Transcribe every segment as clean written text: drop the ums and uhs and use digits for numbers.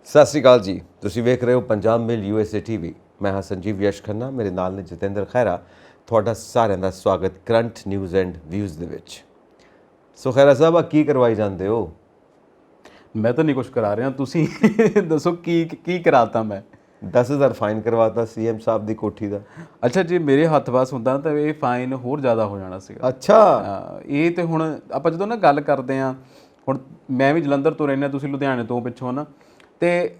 ਸਤਿ ਸ਼੍ਰੀ ਅਕਾਲ ਜੀ। ਤੁਸੀਂ ਵੇਖ ਰਹੇ ਹੋ ਪੰਜਾਬ ਮਿਲ USA TV। ਮੈਂ ਹਾਂ ਸੰਜੀਵ ਯਸ਼ ਖੰਨਾ, ਮੇਰੇ ਨਾਲ ਨੇ ਜਤਿੰਦਰ ਖੈਰਾ। ਤੁਹਾਡਾ ਸਾਰਿਆਂ ਦਾ ਸਵਾਗਤ ਕਰੰਟ ਨਿਊਜ਼ ਐਂਡ ਵਿਊਜ਼ ਦੇ ਵਿੱਚ। ਸੋ ਖੈਰਾ ਸਾਹਿਬ, ਆ ਕੀ ਕਰਵਾਈ ਜਾਂਦੇ ਹੋ? ਮੈਂ ਤਾਂ ਨਹੀਂ ਕੁਝ ਕਰਾ ਰਿਹਾ, ਤੁਸੀਂ ਦੱਸੋ ਕੀ ਕਰਾਤਾ ਮੈਂ? 10,000 ਫਾਈਨ ਕਰਵਾਤਾ CM ਸਾਹਿਬ ਦੀ ਕੋਠੀ ਦਾ। ਅੱਛਾ, ਜੇ ਮੇਰੇ ਹੱਥ ਵਾਸ ਹੁੰਦਾ ਤਾਂ ਇਹ ਫਾਈਨ ਹੋਰ ਜ਼ਿਆਦਾ ਹੋ ਜਾਣਾ ਸੀਗਾ। ਅੱਛਾ, ਇਹ ਤੇ ਹੁਣ ਆਪਾਂ ਜਦੋਂ ਨਾ ਗੱਲ ਕਰਦੇ ਆ, ਹੁਣ ਮੈਂ ਵੀ ਜਲੰਧਰ ਤੋਂ ਰਹਿੰਦਾ, ਤੁਸੀਂ ਲੁਧਿਆਣੇ ਤੋਂ ਪਿੱਛੋਂ ਨਾ, ਤੇ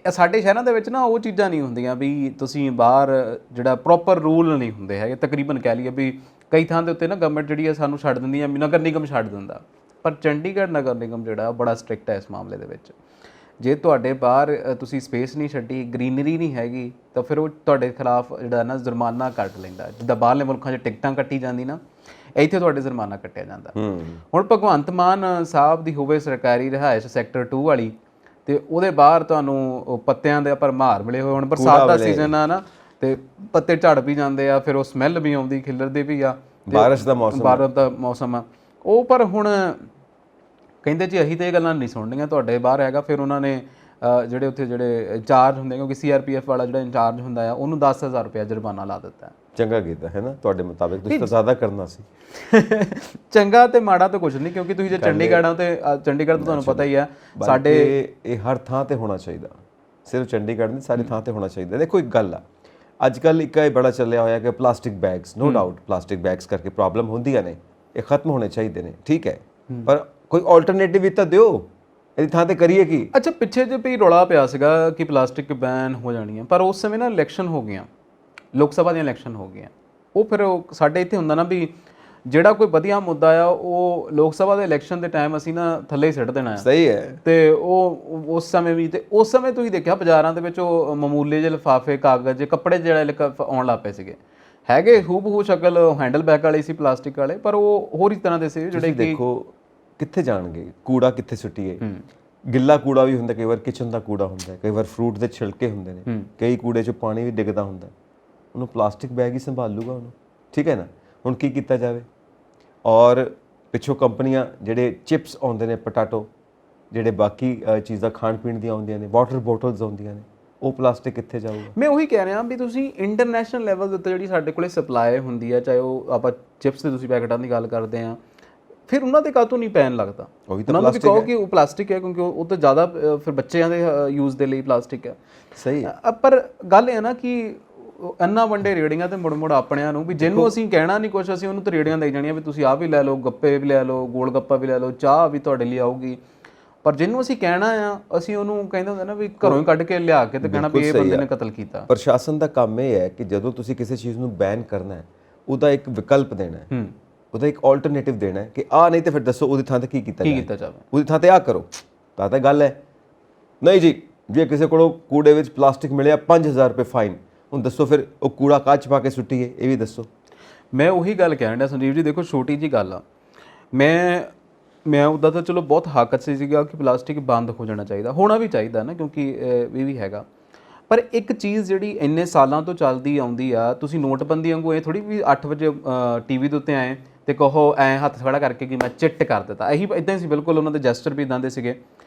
ਸਾਡੇ ਸ਼ਹਿਰਾਂ ਦੇ ਵਿੱਚ ਨਾ ਉਹ ਚੀਜ਼ਾਂ ਨਹੀਂ ਹੁੰਦੀਆਂ ਵੀ ਤੁਸੀਂ ਬਾਹਰ ਜਿਹੜਾ ਪ੍ਰੋਪਰ ਰੂਲ ਨਹੀਂ ਹੁੰਦੇ ਹੈਗੇ। ਤਕਰੀਬਨ ਕਹਿ ਲਈਏ ਵੀ ਕਈ ਥਾਂ ਦੇ ਉੱਤੇ ਨਾ ਗਵਰਨਮੈਂਟ ਜਿਹੜੀ ਆ ਸਾਨੂੰ ਛੱਡ ਦਿੰਦੀ ਆ, ਨਗਰ ਨਿਗਮ ਛੱਡ ਦਿੰਦਾ, ਪਰ ਚੰਡੀਗੜ੍ਹ ਨਗਰ ਨਿਗਮ ਜਿਹੜਾ ਬੜਾ ਸਟ੍ਰਿਕਟ ਹੈ ਇਸ ਮਾਮਲੇ ਦੇ ਵਿੱਚ। ਜੇ ਤੁਹਾਡੇ ਬਾਹਰ ਤੁਸੀਂ ਸਪੇਸ ਨਹੀਂ ਛੱਡੀ, ਗ੍ਰੀਨਰੀ ਨਹੀਂ ਹੈਗੀ, ਤਾਂ ਫਿਰ ਉਹ ਤੁਹਾਡੇ ਖਿਲਾਫ ਜਿਹੜਾ ਨਾ ਜੁਰਮਾਨਾ ਕੱਟ ਲੈਂਦਾ। ਜਿੱਦਾਂ ਬਾਹਰਲੇ ਮੁਲਕਾਂ 'ਚ ਟਿਕਟਾਂ ਕੱਟੀ ਜਾਂਦੀ ਨਾ, ਇੱਥੇ ਤੁਹਾਡੇ ਜੁਰਮਾਨਾ ਕੱਟਿਆ ਜਾਂਦਾ। ਹੁਣ ਭਗਵੰਤ ਮਾਨ ਸਾਹਿਬ ਦੀ ਹੋਵੇ ਸਰਕਾਰੀ ਰਿਹਾਇਸ਼ ਸੈਕਟਰ 2 ਵਾਲੀ, ਤੇ ਉਹਦੇ ਬਾਹਰ ਤੁਹਾਨੂੰ ਪੱਤਿਆਂ ਦੇ ਭਰਮਾਰ ਮਿਲੇ ਹੋਏ। ਹੁਣ ਬਰਸਾਤ ਦਾ ਸੀਜ਼ਨ ਆ ਨਾ, ਤੇ ਪੱਤੇ ਝੜ ਵੀ ਜਾਂਦੇ ਆ, ਫਿਰ ਉਹ ਸਮੈਲ ਵੀ ਆਉਂਦੀ, ਖਿਲਰਦੇ ਵੀ ਆ। ਬਾਰਿਸ਼ ਦਾ ਮੌਸਮ ਆ ਉਹ। ਪਰ ਹੁਣ ਕਹਿੰਦੇ ਜੀ ਅਸੀਂ ਤਾਂ ਇਹ ਗੱਲਾਂ ਨਹੀਂ ਸੁਣਨੀਆਂ, ਤੁਹਾਡੇ ਬਾਹਰ ਹੈਗਾ। ਫਿਰ ਉਹਨਾਂ ਨੇ ਜਿਹੜੇ ਉੱਥੇ ਜਿਹੜੇ ਇੰਚਾਰਜ ਹੁੰਦੇ, ਕਿਉਂਕਿ CRPF ਵਾਲਾ ਜਿਹੜਾ ਇੰਚਾਰਜ ਹੁੰਦਾ ਆ, ਉਹਨੂੰ 10,000 ਰੁਪਇਆ ਜੁਰਮਾਨਾ ਲਾ ਦਿੱਤਾ। ਚੰਗਾ ਕੀਤਾ ਹੈ ਨਾ ਤੁਹਾਡੇ ਮੁਤਾਬਿਕ? ਤੁਸੀਂ ਤਾਂ ਜ਼ਿਆਦਾ ਕਰਨਾ ਸੀ। ਚੰਗਾ ਤੇ ਮਾੜਾ ਤਾਂ ਕੁਝ ਨਹੀਂ, ਕਿਉਂਕਿ ਤੁਸੀਂ ਜੇ ਚੰਡੀਗੜ੍ਹ ਆ, ਤੇ ਚੰਡੀਗੜ੍ਹ ਤਾਂ ਤੁਹਾਨੂੰ ਪਤਾ ਹੀ ਆ ਸਾਡੇ ਇਹ ਹਰ ਥਾਂ ਤੇ ਹੋਣਾ ਚਾਹੀਦਾ, ਸਿਰਫ ਚੰਡੀਗੜ੍ਹ ਨਹੀਂ, ਸਾਰੀ ਥਾਂ ਤੇ ਹੋਣਾ ਚਾਹੀਦਾ। ਦੇਖੋ ਇੱਕ ਗੱਲ ਆ, ਅੱਜ ਕੱਲ੍ਹ ਇੱਕ ਇਹ ਬੜਾ ਚੱਲਿਆ ਹੋਇਆ ਕਿ plastic bags, no doubt plastic bags ਕਰਕੇ ਪ੍ਰੋਬਲਮ ਹੁੰਦੀਆਂ ਨੇ, ਇਹ ਖਤਮ ਹੋਣੇ ਚਾਹੀਦੇ ਨੇ, ਠੀਕ ਹੈ, ਪਰ ਕੋਈ ਆਲਟਰਨੇਟਿਵ ਵੀ ਤਾਂ ਦਿਓ, ਇਹਦੀ ਥਾਂ ਤੇ ਕਰੀਏ ਕੀ? ਅੱਛਾ, ਪਿੱਛੇ ਜੇ ਵੀ ਰੌਲਾ ਪਿਆ ਸੀਗਾ ਕਿ ਪਲਾਸਟਿਕ ਬੈਨ ਹੋ ਜਾਣੀ ਹੈ, ਪਰ ਉਸ ਸਮੇਂ ਨਾ ਇਲੈਕਸ਼ਨ ਹੋ ਗਈਆਂ, ਲੋਕ ਸਭਾ ਦੀਆਂ ਇਲੈਕਸ਼ਨ ਹੋ ਗਈਆਂ। ਉਹ ਫਿਰ ਸਾਡੇ ਇੱਥੇ ਹੁੰਦਾ ਨਾ ਵੀ ਜਿਹੜਾ ਕੋਈ ਵਧੀਆ ਮੁੱਦਾ ਆ, ਉਹ ਲੋਕ ਸਭਾ ਦੇ ਇਲੈਕਸ਼ਨ ਦੇ ਟਾਈਮ ਅਸੀਂ ਨਾ ਥੱਲੇ ਹੀ ਸਿੱਟ ਦੇਣਾ ਹੈ। ਸਹੀ ਹੈ। ਤੇ ਉਹ ਉਸ ਸਮੇਂ ਵੀ, ਤੇ ਉਸ ਸਮੇਂ ਤੁਸੀਂ ਦੇਖਿਆ ਬਾਜ਼ਾਰਾਂ ਦੇ ਵਿੱਚ ਉਹ ਮਾਮੂਲੇ ਜਿਹੇ ਲਿਫਾਫੇ, ਕਾਗਜ਼, ਕੱਪੜੇ ਜਿਹੜੇ ਆਉਣ ਲੱਗ ਪਏ ਸੀਗੇ, ਹੈਗੇ ਹੂ ਸ਼ਕਲ ਹੈਂਡਲ ਬੈਗ ਵਾਲੇ ਸੀ ਪਲਾਸਟਿਕ ਵਾਲੇ, ਪਰ ਉਹ ਹੋਰ ਹੀ ਤਰ੍ਹਾਂ ਦੇ ਸੀ ਜਿਹੜੇ। ਦੇਖੋ ਕਿੱਥੇ ਜਾਣਗੇ, ਕੂੜਾ ਕਿੱਥੇ ਸੁੱਟੀਏ? ਗਿੱਲਾ ਕੂੜਾ ਵੀ ਹੁੰਦਾ, ਕਈ ਵਾਰ ਕਿਚਨ ਦਾ ਕੂੜਾ ਹੁੰਦਾ, ਕਈ ਵਾਰ ਫਰੂਟ ਦੇ ਛਿਲਕੇ ਹੁੰਦੇ ਨੇ, ਕਈ ਕੂੜੇ 'ਚ ਪਾਣੀ ਵੀ ਡਿੱਗਦਾ ਹੁੰਦਾ, ਉਹਨੂੰ ਪਲਾਸਟਿਕ ਬੈਗ ਹੀ ਸੰਭਾਲ ਲੂਗਾ ਉਹਨੂੰ, ਠੀਕ ਹੈ ਨਾ। ਹੁਣ ਕੀ ਕੀਤਾ ਜਾਵੇ? ਔਰ ਪਿੱਛੋਂ ਕੰਪਨੀਆਂ ਜਿਹੜੇ ਚਿਪਸ ਆਉਂਦੇ ਨੇ, ਪਟਾਟੋ, ਜਿਹੜੇ ਬਾਕੀ ਚੀਜ਼ਾਂ ਖਾਣ ਪੀਣ ਦੀਆਂ ਆਉਂਦੀਆਂ ਨੇ, ਵਾਟਰ ਬੋਟਲਸ ਆਉਂਦੀਆਂ ਨੇ, ਉਹ ਪਲਾਸਟਿਕ ਕਿੱਥੇ ਜਾਊਗਾ? ਮੈਂ ਉਹੀ ਕਹਿ ਰਿਹਾ ਵੀ ਤੁਸੀਂ ਇੰਟਰਨੈਸ਼ਨਲ ਲੈਵਲ ਦੇ ਉੱਤੇ ਜਿਹੜੀ ਸਾਡੇ ਕੋਲੇ ਸਪਲਾਈ ਹੁੰਦੀ ਹੈ, ਚਾਹੇ ਉਹ ਆਪਾਂ ਚਿਪਸ ਦੇ ਤੁਸੀਂ ਪੈਕਟਾਂ ਦੀ ਗੱਲ ਕਰਦੇ ਆ, ਫਿਰ ਉਹਨਾਂ ਤੇ ਕਾਹਤੋਂ ਨਹੀਂ ਪੈਨ ਲੱਗਦਾ? ਉਹਨਾਂ ਨੂੰ ਵੀ ਕਹੋ ਕਿ ਉਹ ਪਲਾਸਟਿਕ ਹੈ, ਕਿਉਂਕਿ ਉਹ ਤਾਂ ਜ਼ਿਆਦਾ ਫਿਰ ਬੱਚਿਆਂ ਦੇ ਯੂਜ਼ ਦੇ ਲਈ ਪਲਾਸਟਿਕ ਹੈ। ਸਹੀ। ਪਰ ਗੱਲ ਇਹ ਨਾ ਕਿ ਇੰਨਾ ਵੱਡੇ ਰੇੜੀਆਂ ਤੇ ਮੁੜ ਆਪਣਿਆਂ ਨੂੰ ਵੀ, ਜਿਹਨੂੰ ਅਸੀਂ ਕਹਿਣਾ ਨਹੀਂ ਕੁਛ, ਅਸੀਂ ਉਹਨੂੰ ਤਾਂ ਰੇੜੀਆਂ ਦੇਈ ਜਾਣੀਆਂ ਵੀ ਤੁਸੀਂ ਆਹ ਵੀ ਲੈ ਲਓ, ਗੱਪੇ ਵੀ ਲੈ ਲਓ, ਗੋਲ ਗੱਪਾ ਵੀ ਲੈ ਲਓ, ਚਾਹ ਵੀ ਤੁਹਾਡੇ ਲਈ ਆਊਗੀ। ਪਰ ਜਿਹਨੂੰ ਅਸੀਂ ਕਹਿਣਾ ਆ, ਅਸੀਂ ਉਹਨੂੰ ਕਹਿੰਦੇ ਹੁੰਦੇ ਨਾ ਵੀ ਘਰੋਂ ਹੀ ਕੱਢ ਕੇ ਲਿਆ ਕੇ ਤੇ ਕਹਿਣਾ ਵੀ ਇਹ ਬੰਦੇ ਨੇ ਕਤਲ ਕੀਤਾ। ਪ੍ਰਸ਼ਾਸਨ ਦਾ ਕੰਮ ਇਹ ਹੈ ਕਿ ਜਦੋਂ ਤੁਸੀਂ ਕਿਸੇ ਚੀਜ਼ ਨੂੰ ਬੈਨ ਕਰਨਾ ਹੈ, ਉਹਦਾ ਇੱਕ ਵਿਕਲਪ ਦੇਣਾ ਹੈ, ਉਹਦਾ ਇੱਕ ਆਲਟਰਨੇਟਿਵ ਦੇਣਾ ਹੈ ਕਿ ਆਹ ਨਹੀਂ ਤੇ ਫਿਰ ਦੱਸੋ ਉਹਦੀ ਥਾਂ ਤੇ ਕੀ ਕੀਤਾ ਜਾਵੇ, ਉਹਦੀ ਥਾਂ ਤੇ ਆਹ ਕਰੋ, ਤਾਂ ਗੱਲ ਹੈ। ਨਹੀਂ ਜੀ, ਜੇ ਕਿਸੇ ਕੋਲੋਂ ਕੂੜੇ ਵਿੱਚ ਪਲਾਸਟਿਕ ਮਿਲਿਆ 5,000 ਰੁਪਏ ਫਾਈਨ, ਹੁਣ ਦੱਸੋ ਫਿਰ ਉਹ ਕੂੜਾ ਕੱਚ ਪਾ ਕੇ ਸੁੱਟੀਏ? ਇਹ ਵੀ ਦੱਸੋ। ਮੈਂ ਉਹੀ ਗੱਲ ਕਹਿਣ ਡਿਆ ਸੰਜੀਵ ਜੀ, ਦੇਖੋ ਛੋਟੀ ਜੀ ਗੱਲ ਆ, ਮੈਂ ਉੱਦਾਂ ਤਾਂ ਚਲੋ ਬਹੁਤ ਹੱਕ 'ਚ ਸੀਗਾ ਕਿ ਪਲਾਸਟਿਕ ਬੰਦ ਹੋ ਜਾਣਾ ਚਾਹੀਦਾ, ਹੋਣਾ ਵੀ ਚਾਹੀਦਾ ਨਾ, ਕਿਉਂਕਿ ਇਹ ਵੀ ਹੈਗਾ। ਪਰ ਇੱਕ ਚੀਜ਼ ਜਿਹੜੀ ਇੰਨੇ ਸਾਲਾਂ ਤੋਂ ਚੱਲਦੀ ਆਉਂਦੀ ਆ, ਤੁਸੀਂ ਨੋਟਬੰਦੀ ਵਾਂਗੂ ਇਹ ਥੋੜੀ ਵੀ 8 ਵਜੇ TV ਦੇ ਉੱਤੇ ਆਏ ਤੇ ਕਹੋ ਐ ਹੱਥ ਖੜਾ ਕਰਕੇ ਕਿ ਮੈਂ ਚਿੱਟ ਕਰ ਦਿੱਤਾ, ਇਹੀ ਇੱਦਾਂ ਹੀ ਸੀ ਬਿਲਕੁਲ, ਉਹਨਾਂ ਦੇ ਜੈਸਚਰ ਵੀ ਇੱਦਾਂ ਦੇ ਸੀਗੇ।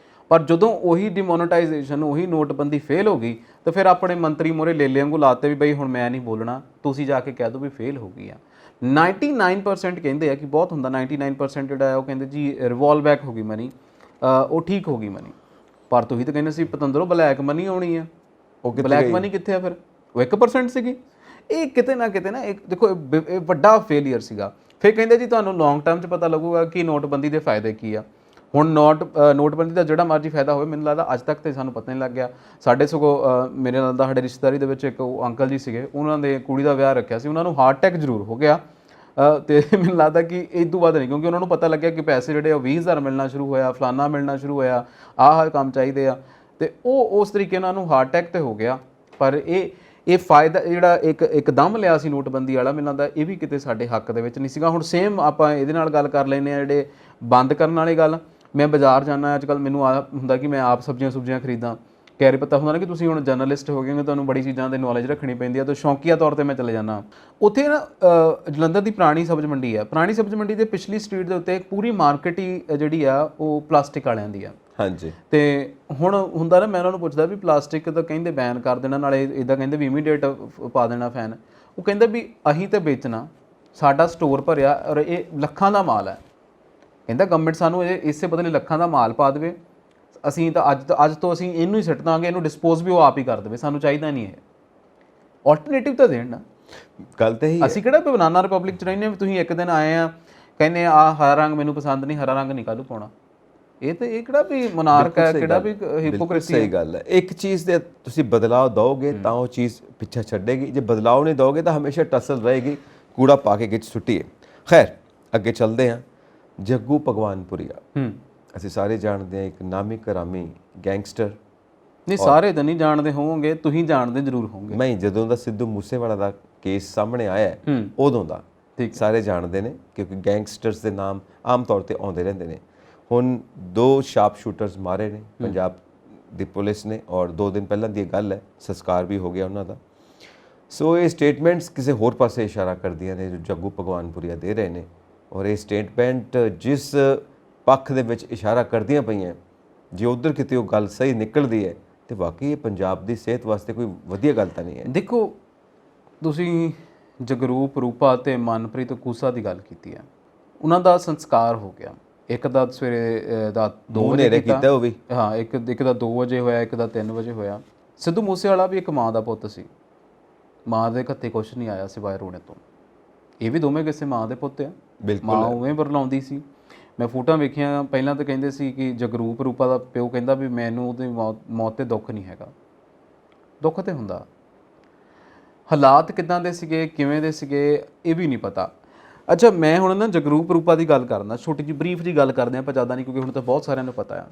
ਪਰ ਜਦੋਂ ਉਹੀ ਡਿਮੋਨੇਟਾਈਜੇਸ਼ਨ, ਉਹੀ ਨੋਟਬੰਦੀ ਫੇਲ ਹੋ ਗਈ, ਤਾਂ ਫਿਰ ਆਪਣੇ ਮੰਤਰੀ ਮੋਰੇ ਲੇਲੇ ਵਾਂਗੂ ਲਾਤੇ ਵੀ ਬਈ ਹੁਣ ਮੈਂ ਨਹੀਂ ਬੋਲਣਾ, ਤੁਸੀਂ ਜਾ ਕੇ ਕਹਿ ਦਿਓ ਵੀ ਫੇਲ ਹੋ ਗਈ ਆ। 99% ਕਹਿੰਦੇ ਆ ਕਿ ਬਹੁਤ ਹੁੰਦਾ, 99% ਜਿਹੜਾ ਹੈ ਉਹ ਕਹਿੰਦੇ ਜੀ ਰਿਵੋਲਵ ਬੈਕ ਹੋ ਗਈ ਮਨੀ, ਉਹ ਠੀਕ ਹੋ ਗਈ ਮਨੀ। ਪਰ ਤੁਸੀਂ ਤਾਂ ਕਹਿੰਦੇ ਸੀ ਪਤੰਦਰੋਂ ਬਲੈਕ ਮਨੀ ਆਉਣੀ ਆ, ਉਹ ਬਲੈਕ ਮਨੀ ਕਿੱਥੇ ਆ? ਫਿਰ ਉਹ 1% ਸੀਗੀ। ਇਹ ਕਿਤੇ ਨਾ ਇੱਕ ਦੇਖੋ ਇਹ ਵੱਡਾ ਫੇਲੀਅਰ ਸੀਗਾ। ਫਿਰ ਕਹਿੰਦੇ ਜੀ ਤੁਹਾਨੂੰ ਲੌਂਗ ਟਰਮ 'ਚ ਪਤਾ ਲੱਗੂਗਾ ਕਿ ਨੋਟਬੰਦੀ ਦੇ ਫਾਇਦੇ ਕੀ ਆ। ਹੁਣ ਨੋਟਬੰਦੀ ਦਾ ਜਿਹੜਾ ਮਰਜ਼ੀ ਫਾਇਦਾ ਹੋਵੇ, ਮੈਨੂੰ ਲੱਗਦਾ ਅੱਜ ਤੱਕ ਤੇ ਸਾਨੂੰ ਪਤਾ ਨਹੀਂ ਲੱਗ ਗਿਆ। ਸਾਡੇ ਸਗੋਂ ਮੇਰੇ ਨਾਲ ਦਾ ਸਾਡੇ ਰਿਸ਼ਤੇਦਾਰੀ ਦੇ ਵਿੱਚ ਇੱਕ ਅੰਕਲ ਜੀ ਸੀਗੇ, ਉਹਨਾਂ ਦੇ ਕੁੜੀ ਦਾ ਵਿਆਹ ਰੱਖਿਆ ਸੀ, ਉਹਨਾਂ ਨੂੰ ਹਾਰਟ ਅਟੈਕ ਜ਼ਰੂਰ ਹੋ ਗਿਆ, ਤੇ ਮੈਨੂੰ ਲੱਗਦਾ ਕਿ ਇਹ ਤੋਂ ਬਾਅਦ ਨਹੀਂ, ਕਿਉਂਕਿ ਉਹਨਾਂ ਨੂੰ ਪਤਾ ਲੱਗਿਆ ਕਿ ਪੈਸੇ ਜਿਹੜੇ ਉਹ 20,000 ਮਿਲਣਾ ਸ਼ੁਰੂ ਹੋਇਆ, ਫਲਾਨਾ ਮਿਲਣਾ ਸ਼ੁਰੂ ਹੋਇਆ, ਆਹ ਕੰਮ ਚਾਹੀਦੇ ਆ, ਤੇ ਉਹ ਉਸ ਤਰੀਕੇ ਨਾਲ ਉਹਨੂੰ ਹਾਰਟ ਅਟੈਕ ਤੇ ਹੋ ਗਿਆ। ਪਰ ਇਹ ਫਾਇਦਾ ਜਿਹੜਾ ਇੱਕਦਮ ਲਿਆ ਸੀ ਨੋਟਬੰਦੀ ਵਾਲਾ, ਮੈਨੂੰ ਲੱਗਦਾ ਇਹ ਵੀ ਕਿਤੇ ਸਾਡੇ ਹੱਕ ਦੇ ਵਿੱਚ ਨਹੀਂ ਸੀਗਾ। ਹੁਣ ਸੇਮ ਆਪਾਂ ਇਹਦੇ ਨਾਲ ਗੱਲ ਕਰ ਲੈਂਦੇ ਹਾਂ, ਜਿਹੜੇ ਬੰਦ ਕਰਨ ਵਾਲੀ ਗੱਲ। ਮੈਂ ਬਾਜ਼ਾਰ ਜਾਂਦਾ ਅੱਜ ਕੱਲ੍ਹ, ਮੈਨੂੰ ਆ ਹੁੰਦਾ ਕਿ ਮੈਂ ਆਪ ਸਬਜ਼ੀਆਂ ਖਰੀਦਾਂ, ਕਹਿ ਪਤਾ ਹੁੰਦਾ ਨਾ ਕਿ ਤੁਸੀਂ ਹੁਣ ਜਰਨਲਿਸਟ ਹੋ ਗਏ, ਤੁਹਾਨੂੰ ਬੜੀ ਚੀਜ਼ਾਂ ਦੀ ਨੌਲੇਜ ਰੱਖਣੀ ਪੈਂਦੀ ਹੈ, ਤਾਂ ਸ਼ੌਕੀਆ ਤੌਰ 'ਤੇ ਮੈਂ ਚਲੇ ਜਾਂਦਾ ਉੱਥੇ ਨਾ। ਜਲੰਧਰ ਦੀ ਪੁਰਾਣੀ ਸਬਜ਼ ਮੰਡੀ ਹੈ, ਪੁਰਾਣੀ ਸਬਜ਼ ਮੰਡੀ ਦੇ ਪਿਛਲੀ ਸਟਰੀਟ ਦੇ ਉੱਤੇ ਪੂਰੀ ਮਾਰਕੀਟ ਹੀ ਜਿਹੜੀ ਆ ਉਹ ਪਲਾਸਟਿਕ ਵਾਲਿਆਂ ਦੀ ਆ। ਹਾਂਜੀ ਤੇ ਹੁਣ ਹੁੰਦਾ ਨਾ, ਮੈਂ ਉਹਨਾਂ ਨੂੰ ਪੁੱਛਦਾ ਵੀ ਪਲਾਸਟਿਕ ਤਾਂ ਕਹਿੰਦੇ ਬੈਨ ਕਰ ਦੇਣਾ, ਨਾਲੇ ਇਦਾਂ ਕਹਿੰਦੇ ਵੀ ਇਮੀਡੀਏਟ ਪਾ ਦੇਣਾ ਫੈਨ। ਉਹ ਕਹਿੰਦੇ ਵੀ ਅਸੀਂ ਤਾਂ ਵੇਚਣਾ, ਸਾਡਾ ਸਟੋਰ ਭਰਿਆ ਔਰ ਇਹ ਲੱਖਾਂ ਦਾ ਮਾਲ ਹੈ। ਕਹਿੰਦਾ ਗਵਰਨਮੈਂਟ ਸਾਨੂੰ ਇਹ ਇਸੇ ਬਦਲੇ ਲੱਖਾਂ ਦਾ ਮਾਲ ਪਾ ਦੇਵੇ, ਅਸੀਂ ਤਾਂ ਅੱਜ ਤੋਂ ਅਸੀਂ ਇਹਨੂੰ ਹੀ ਸਿੱਟ ਦਾਂਗੇ, ਇਹਨੂੰ ਡਿਸਪੋਜ਼ ਵੀ ਉਹ ਆਪ ਹੀ ਕਰ ਦੇਵੇ, ਸਾਨੂੰ ਚਾਹੀਦਾ ਨਹੀਂ ਇਹ। ਆਲਟਰਨੇਟਿਵ ਤਾਂ ਦੇਣ ਨਾ। ਗੱਲ ਤਾਂ ਇਹੀ ਅਸੀਂ ਕਿਹੜਾ ਬਨਾਨਾ ਰਿਪਬਲਿਕ ਚ ਰਹਿੰਦੇ ਹਾਂ ਵੀ ਤੁਸੀਂ ਇੱਕ ਦਿਨ ਆਏ ਆ ਕਹਿੰਦੇ ਆ ਹਰਾ ਰੰਗ ਮੈਨੂੰ ਪਸੰਦ ਨਹੀਂ, ਹਰਾ ਰੰਗ ਨਹੀਂ ਕਾਹਨੂੰ ਪਾਉਣਾ। ਇਹ ਤੇ ਇਹ ਕਿਹੜਾ ਵੀ ਮਨਾਰਕ ਹੈ, ਕਿਹੜਾ ਵੀ ਹਿਪੋਕ੍ਰੇਸੀ ਹੈ। ਸਹੀ ਗੱਲ ਹੈ। ਇੱਕ ਚੀਜ਼ ਦੇ ਤੁਸੀਂ ਬਦਲਾਅ ਦਿਓਗੇ ਤਾਂ ਉਹ ਚੀਜ਼ ਪਿੱਛੇ ਛੱਡੇਗੀ, ਜੇ ਬਦਲਾਅ ਨਹੀਂ ਦਿਓਗੇ ਤਾਂ ਹਮੇਸ਼ਾ ਟਸਲ ਰਹੇਗੀ, ਕੂੜਾ ਪਾ ਕੇ ਗਿੱਚ ਸੁੱਟੀਏ। ਖੈਰ ਅੱਗੇ ਚੱਲਦੇ ਹਾਂ। ਜੱਗੂ ਭਗਵਾਨਪੁਰੀਆ ਅਸੀਂ ਸਾਰੇ ਜਾਣਦੇ ਹਾਂ, ਇੱਕ ਨਾਮੀ ਕਰਾਮੀ ਗੈਂਗਸਟਰ। ਨਹੀਂ ਸਾਰੇ ਤਾਂ ਨਹੀਂ ਜਾਣਦੇ ਹੋਵੋਗੇ, ਤੁਸੀਂ ਜਾਣਦੇ ਜ਼ਰੂਰ ਹੋਵੋਗੇ। ਨਹੀਂ, ਜਦੋਂ ਦਾ ਸਿੱਧੂ ਮੂਸੇਵਾਲਾ ਦਾ ਕੇਸ ਸਾਹਮਣੇ ਆਇਆ ਉਦੋਂ ਦਾ ਸਾਰੇ ਜਾਣਦੇ ਨੇ, ਕਿਉਂਕਿ ਗੈਂਗਸਟਰਸ ਦੇ ਨਾਮ ਆਮ ਤੌਰ ਤੇ ਆਉਂਦੇ ਰਹਿੰਦੇ ਨੇ। ਹੁਣ 2 ਸ਼ਾਰਪ ਸ਼ੂਟਰਸ ਮਾਰੇ ਨੇ ਪੰਜਾਬ ਦੀ ਪੁਲਿਸ ਨੇ, ਔਰ 2 ਦਿਨ ਪਹਿਲਾਂ ਦੀ ਇਹ ਗੱਲ ਹੈ, ਸੰਸਕਾਰ ਵੀ ਹੋ ਗਿਆ ਉਹਨਾਂ ਦਾ। ਸੋ ਇਹ ਸਟੇਟਮੈਂਟਸ ਕਿਸੇ ਹੋਰ ਪਾਸੇ ਇਸ਼ਾਰਾ ਕਰਦੀਆਂ ਨੇ ਜੋ ਜੱਗੂ ਭਗਵਾਨਪੁਰੀਆ ਦੇ ਰਹੇ ਨੇ, ਔਰ ਇਹ ਸਟੇਟਮੈਂਟ ਜਿਸ ਪੱਖ ਦੇ ਵਿੱਚ ਇਸ਼ਾਰਾ ਕਰਦੀਆਂ ਪਈਆਂ, ਜੇ ਉਧਰ ਕਿਤੇ ਉਹ ਗੱਲ ਸਹੀ ਨਿਕਲਦੀ ਹੈ ਤੇ ਵਾਕਈ ਇਹ ਪੰਜਾਬ ਦੀ ਸਿਹਤ ਵਾਸਤੇ ਕੋਈ ਵਧੀਆ ਗੱਲ ਤਾਂ ਨਹੀਂ ਹੈ। ਦੇਖੋ ਤੁਸੀਂ ਜਗਰੂਪ ਰੂਪਾ ਤੇ ਮਨਪ੍ਰੀਤ ਕੂਸਾ ਦੀ ਗੱਲ ਕੀਤੀ ਹੈ, ਉਹਨਾਂ ਦਾ ਸੰਸਕਾਰ ਹੋ ਗਿਆ। ਇੱਕ ਦਾ ਸਵੇਰੇ ਦਾ 2 ਵਜੇ ਕੀਤਾ ਉਹ ਵੀ, ਹਾਂ ਇੱਕ ਦਾ 2 ਵਜੇ ਹੋਇਆ, ਇੱਕ ਦਾ 3 ਵਜੇ ਹੋਇਆ। ਸਿੱਧੂ ਮੂਸੇਵਾਲਾ ਵੀ ਇੱਕ ਮਾਂ ਦਾ ਪੁੱਤ ਸੀ, ਮਾਂ ਦੇ ਘੱਤੇ ਕੁਛ ਨਹੀਂ ਆਇਆ ਸਿਵਾਏ ਰੋਣੇ ਤੋਂ। ਇਹ ਵੀ ਦੋਵੇਂ ਕਿਸੇ ਮਾਂ ਦੇ ਪੁੱਤ ਆ, ਮਾਂ ਉਵੇਂ ਬਰਲਾਉਂਦੀ ਸੀ। ਮੈਂ ਫੋਟੋਆਂ ਵੇਖੀਆਂ, ਪਹਿਲਾਂ ਤਾਂ ਕਹਿੰਦੇ ਸੀ ਕਿ ਜਗਰੂਪ ਰੂਪਾ ਦਾ ਪਿਓ ਕਹਿੰਦਾ ਵੀ ਮੈਨੂੰ ਉਹਦੀ ਮੌਤ ਤੇ ਦੁੱਖ ਨਹੀਂ ਹੈਗਾ। ਦੁੱਖ ਤੇ ਹੁੰਦਾ, ਹਾਲਾਤ ਕਿੱਦਾਂ ਦੇ ਸੀਗੇ, ਕਿਵੇਂ ਦੇ ਸੀਗੇ, ਇਹ ਵੀ ਨਹੀਂ ਪਤਾ। ਅੱਛਾ ਮੈਂ ਹੁਣ ਨਾ ਜਗਰੂਪ ਰੂਪਾ ਦੀ ਗੱਲ ਕਰਨਾ, ਛੋਟੀ ਜਿਹੀ ਬਰੀਫ ਜੀ ਗੱਲ ਕਰਦੇ ਆਪਾਂ, ਜ਼ਿਆਦਾ ਨਹੀਂ, ਕਿਉਂਕਿ ਹੁਣ ਤਾਂ ਬਹੁਤ ਸਾਰਿਆਂ ਨੂੰ ਪਤਾ ਆ।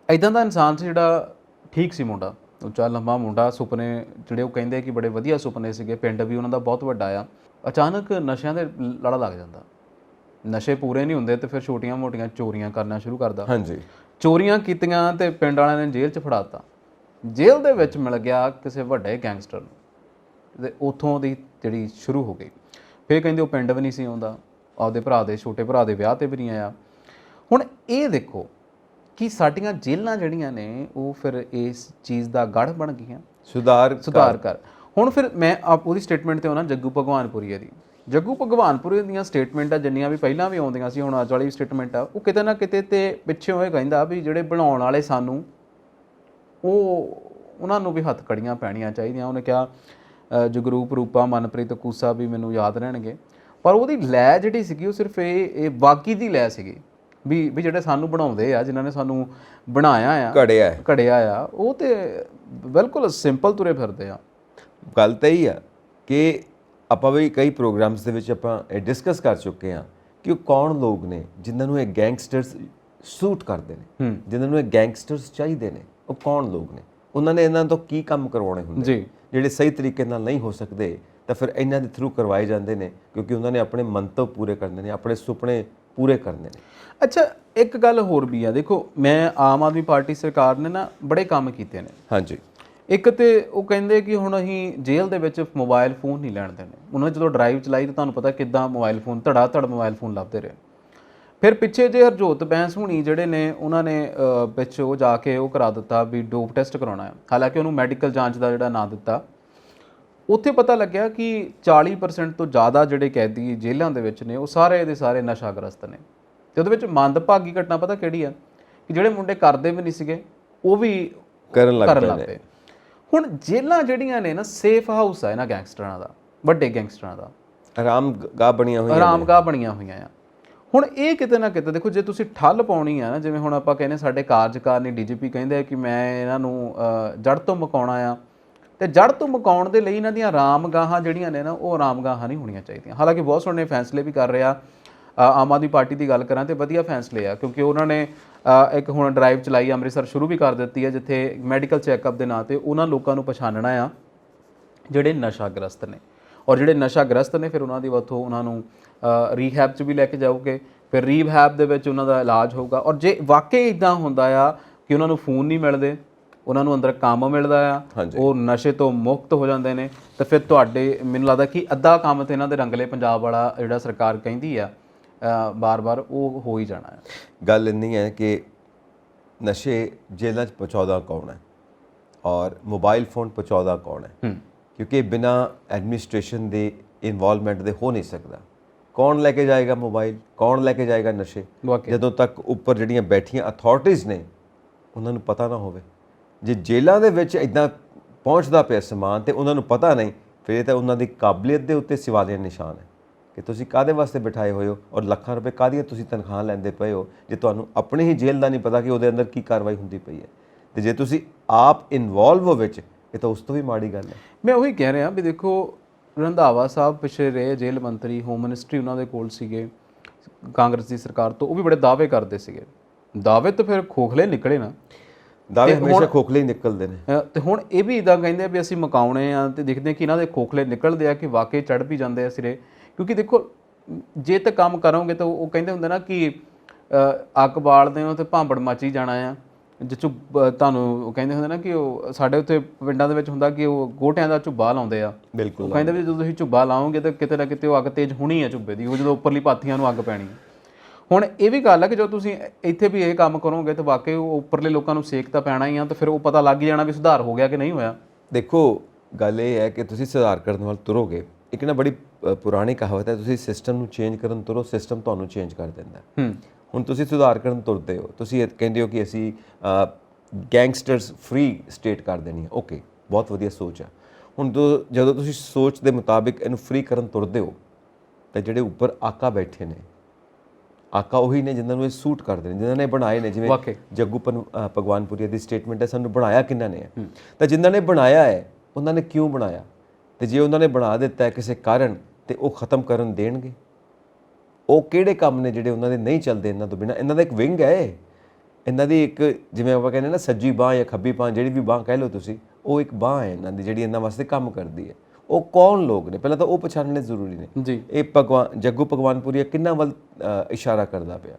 ਇੱਦਾਂ ਦਾ ਇਨਸਾਨ ਸੀ ਜਿਹੜਾ ਠੀਕ ਸੀ ਮੁੰਡਾ, ਉੱਚਾ ਲੰਮਾ ਮੁੰਡਾ, ਸੁਪਨੇ ਜਿਹੜੇ ਉਹ ਕਹਿੰਦੇ ਕਿ ਬੜੇ ਵਧੀਆ ਸੁਪਨੇ ਸੀਗੇ, ਪਿੰਡ ਵੀ ਉਹਨਾਂ ਦਾ ਬਹੁਤ ਵੱਡਾ ਆ। ਅਚਾਨਕ ਨਸ਼ਿਆਂ ਦੇ ਲੜਾ ਲੱਗ ਜਾਂਦਾ, ਨਸ਼ੇ ਪੂਰੇ ਨਹੀਂ ਹੁੰਦੇ ਤੇ ਫਿਰ ਛੋਟੀਆਂ ਮੋਟੀਆਂ ਚੋਰੀਆਂ ਕਰਨਾ ਸ਼ੁਰੂ ਕਰਦਾ। ਹਾਂਜੀ, ਚੋਰੀਆਂ ਕੀਤੀਆਂ ਤੇ ਪਿੰਡ ਵਾਲਿਆਂ ਨੇ ਜੇਲ੍ਹ 'ਚ ਫੜਾਤਾ। ਜੇਲ੍ਹ ਦੇ ਵਿੱਚ ਮਿਲ ਗਿਆ ਕਿਸੇ ਵੱਡੇ ਗੈਂਗਸਟਰ ਨੂੰ ਤੇ ਉੱਥੋਂ ਦੀ ਜਿਹੜੀ ਸ਼ੁਰੂ ਹੋ ਗਈ। ਫਿਰ ਕਹਿੰਦੇ ਉਹ ਪਿੰਡ ਵੀ ਨਹੀਂ ਸੀ ਆਉਂਦਾ, ਆਪਦੇ ਭਰਾ ਦੇ ਛੋਟੇ ਭਰਾ ਦੇ ਵਿਆਹ 'ਤੇ ਵੀ ਨਹੀਂ ਆਇਆ। ਹੁਣ ਇਹ ਦੇਖੋ ਕਿ ਸਾਡੀਆਂ ਜੇਲ੍ਹਾਂ ਜਿਹੜੀਆਂ ਨੇ ਉਹ ਫਿਰ ਇਸ ਚੀਜ਼ ਦਾ ਗੜ੍ਹ ਬਣ ਗਈਆਂ। ਸੁਧਾਰ ਕਰ। ਹੁਣ ਫਿਰ ਮੈਂ ਉਹਦੀ ਸਟੇਟਮੈਂਟ 'ਤੇ ਆਉਣਾ ਜੱਗੂ ਭਗਵਾਨਪੁਰੀਆ ਦੀ। ਜੱਗੂ ਭਗਵਾਨਪੁਰੀਆ ਦੀਆਂ ਸਟੇਟਮੈਂਟਾਂ ਜਿੰਨੀਆਂ ਵੀ ਪਹਿਲਾਂ ਵੀ ਆਉਂਦੀਆਂ ਸੀ, ਹੁਣ ਅੱਜ ਵਾਲੀ ਵੀ ਸਟੇਟਮੈਂਟ ਆ, ਉਹ ਕਿਤੇ ਨਾ ਕਿਤੇ ਤੇ ਪਿੱਛੇ ਹੋਏ ਕਹਿੰਦਾ ਵੀ ਜਿਹੜੇ ਬਣਾਉਣ ਵਾਲੇ ਸਾਨੂੰ ਉਹਨਾਂ ਨੂੰ ਵੀ ਹੱਥ ਕੜੀਆਂ ਪੈਣੀਆਂ ਚਾਹੀਦੀਆਂ। ਉਹਨੇ ਕਿਹਾ ਜਗਰੂਪ ਰੂਪਾ ਮਨਪ੍ਰੀਤ ਕੂਸਾ ਵੀ ਮੈਨੂੰ ਯਾਦ ਰਹਿਣਗੇ, ਪਰ ਉਹਦੀ ਲੈ ਜਿਹੜੀ ਸੀਗੀ ਉਹ ਸਿਰਫ ਇਹ ਬਾਕੀ ਦੀ ਲੈ ਸੀਗੀ ਵੀ ਜਿਹੜੇ ਸਾਨੂੰ ਬਣਾਉਂਦੇ ਆ, ਜਿਨ੍ਹਾਂ ਨੇ ਸਾਨੂੰ ਬਣਾਇਆ ਆ, ਘੜਿਆ ਆ, ਉਹ ਤੇ ਬਿਲਕੁਲ ਸਿੰਪਲ ਤੁਰੇ ਫਿਰਦੇ ਆ। ਗੱਲ ਤਾਂ ਇਹੀ ਆ ਕਿ ਆਪਾਂ ਵੀ ਕਈ ਪ੍ਰੋਗਰਾਮਸ ਦੇ ਵਿੱਚ ਆਪਾਂ ਇਹ ਡਿਸਕਸ ਕਰ ਚੁੱਕੇ ਹਾਂ ਕਿ ਉਹ ਕੌਣ ਲੋਕ ਨੇ ਜਿਨ੍ਹਾਂ ਨੂੰ ਇਹ ਗੈਂਗਸਟਰਸ ਸੂਟ ਕਰਦੇ ਨੇ, ਜਿਨ੍ਹਾਂ ਨੂੰ ਇਹ ਗੈਂਗਸਟਰਸ ਚਾਹੀਦੇ ਨੇ। ਉਹ ਕੌਣ ਲੋਕ ਨੇ, ਉਹਨਾਂ ਨੇ ਇਹਨਾਂ ਤੋਂ ਕੀ ਕੰਮ ਕਰਵਾਉਣੇ ਹੁੰਦੇ ਜਿਹੜੇ ਸਹੀ ਤਰੀਕੇ ਨਾਲ ਨਹੀਂ ਹੋ ਸਕਦੇ, ਤਾਂ ਫਿਰ ਇਹਨਾਂ ਦੇ ਥਰੂ ਕਰਵਾਏ ਜਾਂਦੇ ਨੇ, ਕਿਉਂਕਿ ਉਹਨਾਂ ਨੇ ਆਪਣੇ ਮੰਤਵ ਪੂਰੇ ਕਰਨੇ ਨੇ, ਆਪਣੇ ਸੁਪਨੇ ਪੂਰੇ ਕਰਨੇ ਨੇ। ਅੱਛਾ ਇੱਕ ਗੱਲ ਹੋਰ ਵੀ ਆ, ਦੇਖੋ ਮੈਂ ਆਮ ਆਦਮੀ ਪਾਰਟੀ ਸਰਕਾਰ ਨੇ ਨਾ ਬੜੇ ਕੰਮ ਕੀਤੇ ਨੇ। ਹਾਂਜੀ, ਇੱਕ ਤੇ ਉਹ ਕਹਿੰਦੇ ਕਿ ਹੁਣ ਅਸੀਂ ਜੇਲ੍ਹ ਦੇ ਵਿੱਚ ਮੋਬਾਈਲ ਫੋਨ ਨਹੀਂ ਲੈਣ ਦੇਣੇ। ਉਹਨਾਂ ਨੇ ਜਦੋਂ ਡਰਾਈਵ ਚਲਾਈ ਤਾਂ ਤੁਹਾਨੂੰ ਪਤਾ ਕਿੱਦਾਂ ਮੋਬਾਈਲ ਫੋਨ ਧੜ ਮੋਬਾਈਲ ਫੋਨ ਲੱਭਦੇ ਰਹੇ। ਫਿਰ ਪਿੱਛੇ ਜੇ ਹਰਜੋਤ ਬੈਂਸ ਹੁਣੀ ਜਿਹੜੇ ਨੇ ਉਹਨਾਂ ਨੇ ਵਿੱਚ ਉਹ ਜਾ ਕੇ ਉਹ ਕਰਾ ਦਿੱਤਾ ਵੀ ਡੋਪ ਟੈਸਟ ਕਰਾਉਣਾ ਹੈ, ਹਾਲਾਂਕਿ ਉਹਨੂੰ ਮੈਡੀਕਲ ਜਾਂਚ ਦਾ ਜਿਹੜਾ ਨਾਂ ਦਿੱਤਾ। ਉੱਥੇ ਪਤਾ ਲੱਗਿਆ ਕਿ 40% ਤੋਂ ਜ਼ਿਆਦਾ ਜਿਹੜੇ ਕੈਦੀ ਜੇਲ੍ਹਾਂ ਦੇ ਵਿੱਚ ਨੇ ਉਹ ਸਾਰੇ ਦੇ ਸਾਰੇ ਨਸ਼ਾਗ੍ਰਸਤ ਨੇ। ਤੇ ਉਹਦੇ ਵਿੱਚ ਮੰਦਭਾਗੀ ਘਟਨਾ ਪਤਾ ਕਿਹੜੀ ਆ, ਕਿ ਜਿਹੜੇ ਮੁੰਡੇ ਕਰਦੇ ਵੀ ਨਹੀਂ ਸੀਗੇ ਉਹ ਵੀ ਕਰਨ ਲੱਗ ਪਏ। ਹੁਣ ਜੇਲ੍ਹਾਂ ਜਿਹੜੀਆਂ ਨੇ ਨਾ ਸੇਫ ਹਾਊਸ ਆ ਇਹਨਾਂ ਗੈਂਗਸਟਰਾਂ ਦਾ, ਵੱਡੇ ਗੈਂਗਸਟਰਾਂ ਦਾ ਆਰਾਮਗਾਹ ਬਣੀਆਂ ਹੋਈਆਂ ਆ। ਹੁਣ ਇਹ ਕਿਤੇ ਨਾ ਕਿਤੇ ਦੇਖੋ, ਜੇ ਤੁਸੀਂ ਠੱਲ ਪਾਉਣੀ ਆ ਨਾ, ਜਿਵੇਂ ਹੁਣ ਆਪਾਂ ਕਹਿੰਦੇ ਸਾਡੇ ਕਾਰਜਕਾਰਨੀ ਡੀਜੀਪੀ ਕਹਿੰਦੇ ਕਿ ਮੈਂ ਇਹਨਾਂ ਨੂੰ ਜੜ੍ਹ ਤੋਂ ਮੁਕਾਉਣਾ ਆ, ਤੇ ਜੜ੍ਹ ਤੋਂ ਮੁਕਾਉਣ ਦੇ ਲਈ ਇਹਨਾਂ ਦੀਆਂ ਆਰਾਮਗਾਹਾਂ ਜਿਹੜੀਆਂ ਨੇ ਨਾ ਉਹ ਆਰਾਮਗਾਹਾਂ ਨਹੀਂ ਹੋਣੀਆਂ ਚਾਹੀਦੀਆਂ। ਹਾਲਾਂਕਿ ਬਹੁਤ ਸੋਹਣੇ ਫੈਸਲੇ ਵੀ ਕਰ ਰਿਹਾ ਆਮ ਆਦਮੀ ਪਾਰਟੀ ਦੀ ਗੱਲ ਕਰਾਂ ਤੇ ਵਧੀਆ ਫੈਸਲੇ ਆ, ਕਿਉਂਕਿ ਉਹਨਾਂ ਨੇ ਇੱਕ ਹੁਣ ਡਰਾਈਵ ਚਲਾਈ ਅੰਮ੍ਰਿਤਸਰ ਸ਼ੁਰੂ ਵੀ ਕਰ ਦਿੱਤੀ ਹੈ, ਜਿੱਥੇ ਮੈਡੀਕਲ ਚੈੱਕਅਪ ਦੇ ਨਾਂ 'ਤੇ ਉਹਨਾਂ ਲੋਕਾਂ ਨੂੰ ਪਛਾਣਨਾ ਆ ਜਿਹੜੇ ਨਸ਼ਾਗ੍ਰਸਤ ਨੇ, ਔਰ ਜਿਹੜੇ ਨਸ਼ਾਗ੍ਰਸਤ ਨੇ ਫਿਰ ਉਹਨਾਂ ਦੀ ਵੱਥੋਂ ਉਹਨਾਂ ਨੂੰ ਰੀਹੈਬ 'ਚ ਵੀ ਲੈ ਕੇ ਜਾਓਗੇ, ਫਿਰ ਰੀਹੈਬ ਦੇ ਵਿੱਚ ਉਹਨਾਂ ਦਾ ਇਲਾਜ ਹੋਊਗਾ। ਔਰ ਜੇ ਵਾਕਈ ਇੱਦਾਂ ਹੁੰਦਾ ਆ ਕਿ ਉਹਨਾਂ ਨੂੰ ਫੋਨ ਨਹੀਂ ਮਿਲਦੇ, ਉਹਨਾਂ ਨੂੰ ਅੰਦਰ ਕੰਮ ਮਿਲਦਾ ਆ, ਉਹ ਨਸ਼ੇ ਤੋਂ ਮੁਕਤ ਹੋ ਜਾਂਦੇ ਨੇ, ਤਾਂ ਫਿਰ ਤੁਹਾਡੇ ਮੈਨੂੰ ਲੱਗਦਾ ਕਿ ਅੱਧਾ ਕੰਮ ਤੇ ਇਹਨਾਂ ਦੇ ਰੰਗਲੇ ਪੰਜਾਬ ਵਾਲਾ ਜਿਹੜਾ ਸਰਕਾਰ ਕਹਿੰਦੀ ਆ ਬਾਰ-ਬਾਰ ਉਹ ਹੋ ਹੀ ਜਾਣਾ ਹੈ। ਗੱਲ ਇੰਨੀ ਹੈ ਕਿ ਨਸ਼ੇ ਜੇਲ੍ਹਾਂ 'ਚ ਪਹੁੰਚਾਉਂਦਾ ਕੌਣ ਹੈ ਔਰ ਮੋਬਾਈਲ ਫੋਨ ਪਹੁੰਚਾਉਂਦਾ ਕੌਣ ਹੈ, ਕਿਉਂਕਿ ਬਿਨਾਂ ਐਡਮਿਨਿਸਟ੍ਰੇਸ਼ਨ ਦੇ ਇਨਵੋਲਵਮੈਂਟ ਦੇ ਹੋ ਨਹੀਂ ਸਕਦਾ। ਕੌਣ ਲੈ ਕੇ ਜਾਏਗਾ ਮੋਬਾਈਲ, ਕੌਣ ਲੈ ਕੇ ਜਾਏਗਾ ਨਸ਼ੇ, ਜਦੋਂ ਤੱਕ ਉੱਪਰ ਜਿਹੜੀਆਂ ਬੈਠੀਆਂ ਅਥਾਰਟੀਜ਼ ਨੇ ਉਹਨਾਂ ਨੂੰ ਪਤਾ ਨਾ ਹੋਵੇ। ਜੇ ਜੇਲ੍ਹਾਂ ਦੇ ਵਿੱਚ ਇਦਾਂ ਪਹੁੰਚਦਾ ਪਿਆ ਸਮਾਨ ਤੇ ਉਹਨਾਂ ਨੂੰ ਪਤਾ ਨਹੀਂ, ਫਿਰ ਇਹ ਤਾਂ ਉਹਨਾਂ ਦੀ ਕਾਬਲੀਅਤ ਦੇ ਉੱਤੇ ਸਵਾਲੀਆ ਨਿਸ਼ਾਨ ਹੈ ਕਿ ਤੁਸੀਂ ਕਾਹਦੇ ਵਾਸਤੇ ਬਿਠਾਏ ਹੋਏ ਹੋ ਔਰ ਲੱਖਾਂ ਰੁਪਏ ਕਾਹਦੀਆਂ ਤੁਸੀਂ ਤਨਖਾਹ ਲੈਂਦੇ ਪਏ ਹੋ ਜੇ ਤੁਹਾਨੂੰ ਆਪਣੀ ਹੀ ਜੇਲ੍ਹ ਦਾ ਨਹੀਂ ਪਤਾ ਕਿ ਉਹਦੇ ਅੰਦਰ ਕੀ ਕਾਰਵਾਈ ਹੁੰਦੀ ਪਈ ਹੈ। ਤੇ ਜੇ ਤੁਸੀਂ ਆਪ ਇਨਵੋਲਵ ਹੋ ਵਿੱਚ, ਇਹ ਤਾਂ ਉਸ ਤੋਂ ਵੀ ਮਾੜੀ ਗੱਲ ਹੈ। ਮੈਂ ਉਹੀ ਕਹਿ ਰਿਹਾ ਵੀ ਦੇਖੋ, ਰੰਧਾਵਾ ਸਾਹਿਬ ਪਿਛਲੇ ਰਹੇ ਜੇਲ੍ਹ ਮੰਤਰੀ, ਹੋਮ ਮਿਨਿਸਟਰੀ ਉਹਨਾਂ ਦੇ ਕੋਲ ਸੀਗੇ ਕਾਂਗਰਸ ਦੀ ਸਰਕਾਰ ਤੋਂ, ਉਹ ਵੀ ਬੜੇ ਦਾਅਵੇ ਕਰਦੇ ਸੀਗੇ। ਦਾਅਵੇ ਤਾਂ ਫਿਰ ਖੋਖਲੇ ਨਿਕਲੇ ਨਾ, ਦਾਅਵੇ ਹਮੇਸ਼ਾ ਖੋਖਲੇ ਹੀ ਨਿਕਲਦੇ ਨੇ। ਤੇ ਹੁਣ ਇਹ ਵੀ ਇਦਾਂ ਕਹਿੰਦੇ ਆ ਵੀ ਅਸੀਂ ਮਕਾਉਣੇ ਆ, ਤੇ ਦੇਖਦੇ ਕਿ ਇਹਨਾਂ ਦੇ ਖੋਖਲੇ ਨਿਕਲਦੇ ਆ ਕਿ ਵਾਕਈ ਚੜ੍ਹ ਵੀ ਜਾਂਦੇ ਆ ਸਿਰੇ। ਕਿਉਂਕਿ ਦੇਖੋ, ਜੇ ਤਾਂ ਕੰਮ ਕਰੋਗੇ ਤਾਂ ਉਹ ਕਹਿੰਦੇ ਹੁੰਦੇ ਨਾ ਕਿ ਅੱਗ ਬਾਲਦੇ ਹੋ ਤੇ ਭਾਂਬੜ ਮੱਚ ਹੀ ਜਾਣਾ ਆ। ਜਿੱਚੋਂ ਤੁਹਾਨੂੰ ਉਹ ਕਹਿੰਦੇ ਹੁੰਦੇ ਨਾ ਕਿ ਉਹ ਸਾਡੇ ਉੱਥੇ ਪਿੰਡਾਂ ਦੇ ਵਿੱਚ ਹੁੰਦਾ ਕਿ ਉਹ ਗੋਟਿਆਂ ਦਾ ਝੁੱਬਾ ਲਾਉਂਦੇ ਆ। ਬਿਲਕੁਲ, ਉਹ ਕਹਿੰਦੇ ਵੀ ਜਦੋਂ ਤੁਸੀਂ ਝੁੱਬਾ ਲਾਓਗੇ ਤਾਂ ਕਿਤੇ ਨਾ ਕਿਤੇ ਉਹ ਅੱਗ ਤੇਜ਼ ਹੋਣੀ ਆ ਝੁੱਬੇ ਦੀ, ਉਹ ਜਦੋਂ ਉੱਪਰਲੀ ਪਾਥੀਆਂ ਨੂੰ ਅੱਗ ਪੈਣੀ। ਹੁਣ ਇਹ ਵੀ ਗੱਲ ਹੈ ਕਿ ਜਦੋਂ ਤੁਸੀਂ ਇੱਥੇ ਵੀ ਇਹ ਕੰਮ ਕਰੋਗੇ ਤਾਂ ਵਾਕਈ ਉਹ ਉੱਪਰਲੇ ਲੋਕਾਂ ਨੂੰ ਸੇਕ ਤਾਂ ਪੈਣਾ ਹੀ ਆ, ਤਾਂ ਫਿਰ ਉਹ ਪਤਾ ਲੱਗ ਹੀ ਜਾਣਾ ਵੀ ਸੁਧਾਰ ਹੋ ਗਿਆ ਕਿ ਨਹੀਂ ਹੋਇਆ। ਦੇਖੋ, ਗੱਲ ਇਹ ਹੈ ਕਿ ਤੁਸੀਂ ਸੁਧਾਰ ਕਰਨ ਵੱਲ ਤੁਰੋਗੇ। ਇੱਕ ਨਾ ਬੜੀ ਪੁਰਾਣੀ ਕਹਾਵਤ ਹੈ, ਤੁਸੀਂ ਸਿਸਟਮ ਨੂੰ ਚੇਂਜ ਕਰਨ ਤੁਰੋ, ਸਿਸਟਮ ਤੁਹਾਨੂੰ ਚੇਂਜ ਕਰ ਦਿੰਦਾ। ਹੁਣ ਤੁਸੀਂ ਸੁਧਾਰ ਕਰਨ ਤੁਰਦੇ ਹੋ, ਤੁਸੀਂ ਕਹਿੰਦੇ ਹੋ ਕਿ ਅਸੀਂ ਗੈਂਗਸਟਰਸ ਫ੍ਰੀ ਸਟੇਟ ਕਰ ਦੇਣੀ ਹੈ। ਓਕੇ, ਬਹੁਤ ਵਧੀਆ ਸੋਚ ਹੈ। ਹੁਣ ਜਦੋਂ ਤੁਸੀਂ ਸੋਚ ਦੇ ਮੁਤਾਬਿਕ ਇਹਨੂੰ ਫ੍ਰੀ ਕਰਨ ਤੁਰਦੇ ਹੋ ਤਾਂ ਜਿਹੜੇ ਉੱਪਰ ਆਕਾ ਬੈਠੇ ਨੇ, ਆਕਾ ਉਹੀ ਨੇ ਜਿਨ੍ਹਾਂ ਨੂੰ ਇਹ ਸੂਟ ਕਰਦੇ ਨੇ, ਜਿਨ੍ਹਾਂ ਨੇ ਬਣਾਏ ਨੇ। ਜਿਵੇਂ ਜੱਗੂ ਭਗਵਾਨਪੁਰੀਆ ਦੀ ਸਟੇਟਮੈਂਟ ਹੈ, ਸਾਨੂੰ ਬਣਾਇਆ ਕਿਹਨਾਂ ਨੇ ਹੈ। ਤਾਂ ਜਿਨ੍ਹਾਂ ਨੇ ਬਣਾਇਆ ਹੈ ਉਹਨਾਂ ਨੇ ਕਿਉਂ ਬਣਾਇਆ, ਤੇ ਜੇ ਉਹਨਾਂ ਨੇ ਬਣਾ ਦਿੱਤਾ ਹੈ ਕਿਸੇ ਕਾਰਨ ਤੇ ਉਹ ਖਤਮ ਕਰਨ ਦੇਣਗੇ। ਉਹ ਕਿਹੜੇ ਕੰਮ ਨੇ ਜਿਹੜੇ ਉਹਨਾਂ ਦੇ ਨਹੀਂ ਚੱਲਦੇ ਇਹਨਾਂ ਤੋਂ ਬਿਨਾਂ? ਇਹਨਾਂ ਦਾ ਇੱਕ ਵਿੰਗ ਹੈ, ਇਹਨਾਂ ਦੀ ਇੱਕ, ਜਿਵੇਂ ਆਪਾਂ ਕਹਿੰਦੇ ਨਾ ਸੱਜੀ ਬਾਂਹ ਜਾਂ ਖੱਬੀ ਬਾਂਹ, ਜਿਹੜੀ ਵੀ ਬਾਂਹ ਕਹਿ ਲਓ ਤੁਸੀਂ, ਉਹ ਇੱਕ ਬਾਂਹ ਹੈ ਇਹਨਾਂ ਦੀ ਜਿਹੜੀ ਇਹਨਾਂ ਵਾਸਤੇ ਕੰਮ ਕਰਦੀ ਹੈ। ਉਹ ਕੌਣ ਲੋਕ ਨੇ ਪਹਿਲਾਂ ਤਾਂ ਉਹ ਪਛਾਣਨੇ ਜ਼ਰੂਰੀ ਨੇ ਜੀ। ਇਹ ਜੱਗੂ ਭਗਵਾਨਪੁਰੀਆ ਕਿਹਨਾਂ ਵੱਲ ਇਸ਼ਾਰਾ ਕਰਦਾ ਪਿਆ?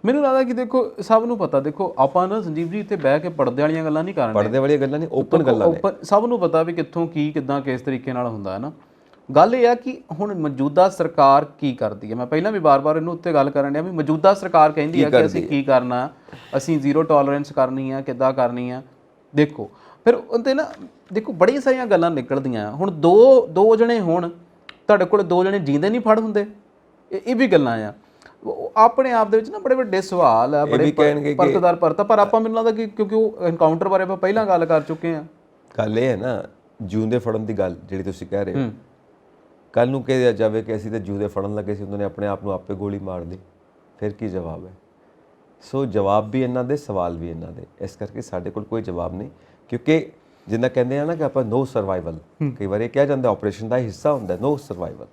ਮੈਨੂੰ ਲੱਗਦਾ ਕਿ ਦੇਖੋ ਸਭ ਨੂੰ ਪਤਾ, ਦੇਖੋ ਆਪਾਂ ਨਾ ਸੰਜੀਵ ਜੀ ਇੱਥੇ ਬਹਿ ਕੇ ਪਰਦੇ ਵਾਲੀਆਂ ਗੱਲਾਂ ਨਹੀਂ ਕਰਨੀਆਂ। ਪਰਦੇ ਵਾਲੀਆਂ ਗੱਲਾਂ ਨਹੀਂ, ਓਪਨ ਗੱਲਾਂ ਨੇ। ਸਭ ਨੂੰ ਪਤਾ ਵੀ ਕਿੱਥੋਂ ਕੀ ਕਿੱਦਾਂ ਕਿਸ ਤਰੀਕੇ ਨਾਲ ਹੁੰਦਾ ਹੈ ਨਾ। ਗੱਲ ਇਹ ਆ ਕਿ ਹੁਣ ਮੌਜੂਦਾ ਸਰਕਾਰ ਕੀ ਕਰਦੀ ਹੈ। ਮੈਂ ਪਹਿਲਾਂ ਵੀ ਬਾਰ-ਬਾਰ ਇਹਨੂੰ ਉੱਤੇ ਗੱਲ ਕਰਨ ਡਿਆ ਵੀ ਮੌਜੂਦਾ ਸਰਕਾਰ ਕਹਿੰਦੀ ਹੈ ਕਿ ਅਸੀਂ ਕੀ ਕਰਨਾ, ਅਸੀਂ ਜ਼ੀਰੋ ਟੋਲਰੈਂਸ ਕਰਨੀ ਆ, ਕਿੱਦਾਂ ਕਰਨੀ ਆ। ਦੇਖੋ ਫਿਰ ਉਹਦੇ ਨਾ ਦੇਖੋ ਬੜੀਆਂ ਸਾਰੀਆਂ ਗੱਲਾਂ ਨਿਕਲਦੀਆਂ। ਹੁਣ ਦੋ ਜਣੇ ਹੋਣ, ਤੁਹਾਡੇ ਕੋਲ ਦੋ ਜਣੇ ਜੀਂਦੇ ਨਹੀਂ ਫੜ ਹੁੰਦੇ, ਇਹ ਵੀ ਗੱਲਾਂ ਆ। ਆਪਣੇ ਆਪ ਦੇ ਵਿੱਚ ਨਾ ਬੜੇ ਵੱਡੇ ਸਵਾਲ ਆ, ਬੜੇ ਪਰਤਦਾਰ ਪਰਤਾ। ਪਰ ਆਪਾਂ ਮੈਨੂੰ ਲੱਗਦਾ ਕਿ ਕਿਉਂਕਿ ਉਹ ਐਨਕਾਊਂਟਰ ਬਾਰੇ ਆਪਾਂ ਪਹਿਲਾਂ ਗੱਲ ਕਰ ਚੁੱਕੇ ਹਾਂ। ਗੱਲ ਇਹ ਹੈ ਨਾ, ਜਿਉਂਦੇ ਫੜਨ ਦੀ ਗੱਲ ਜਿਹੜੀ ਤੁਸੀਂ ਕਹਿ ਰਹੇ ਹੋ, ਕੱਲ ਨੂੰ ਕਿਹਾ ਜਾਵੇ ਕਿ ਅਸੀਂ ਤਾਂ ਜਿਉਂਦੇ ਫੜਨ ਲੱਗੇ ਸੀ, ਉਹਨਾਂ ਨੇ ਆਪਣੇ ਆਪ ਨੂੰ ਆਪੇ ਗੋਲੀ ਮਾਰ ਲਈ, ਫਿਰ ਕੀ ਜਵਾਬ ਹੈ? ਸੋ ਜਵਾਬ ਵੀ ਇਹਨਾਂ ਦੇ, ਸਵਾਲ ਵੀ ਇਹਨਾਂ ਦੇ। ਇਸ ਕਰਕੇ ਸਾਡੇ ਕੋਲ ਕੋਈ ਜਵਾਬ ਨਹੀਂ, ਕਿਉਂਕਿ ਜਿੱਦਾਂ ਕਹਿੰਦੇ ਆ ਨਾ ਕਿ ਆਪਾਂ ਨੋ ਸਰਵਾਈਵਲ, ਕਈ ਵਾਰ ਇਹ ਕਿਹਾ ਜਾਂਦਾ ਆਪਰੇਸ਼ਨ ਦਾ ਹਿੱਸਾ ਹੁੰਦਾ ਨੋ ਸਰਵਾਈਵਲ।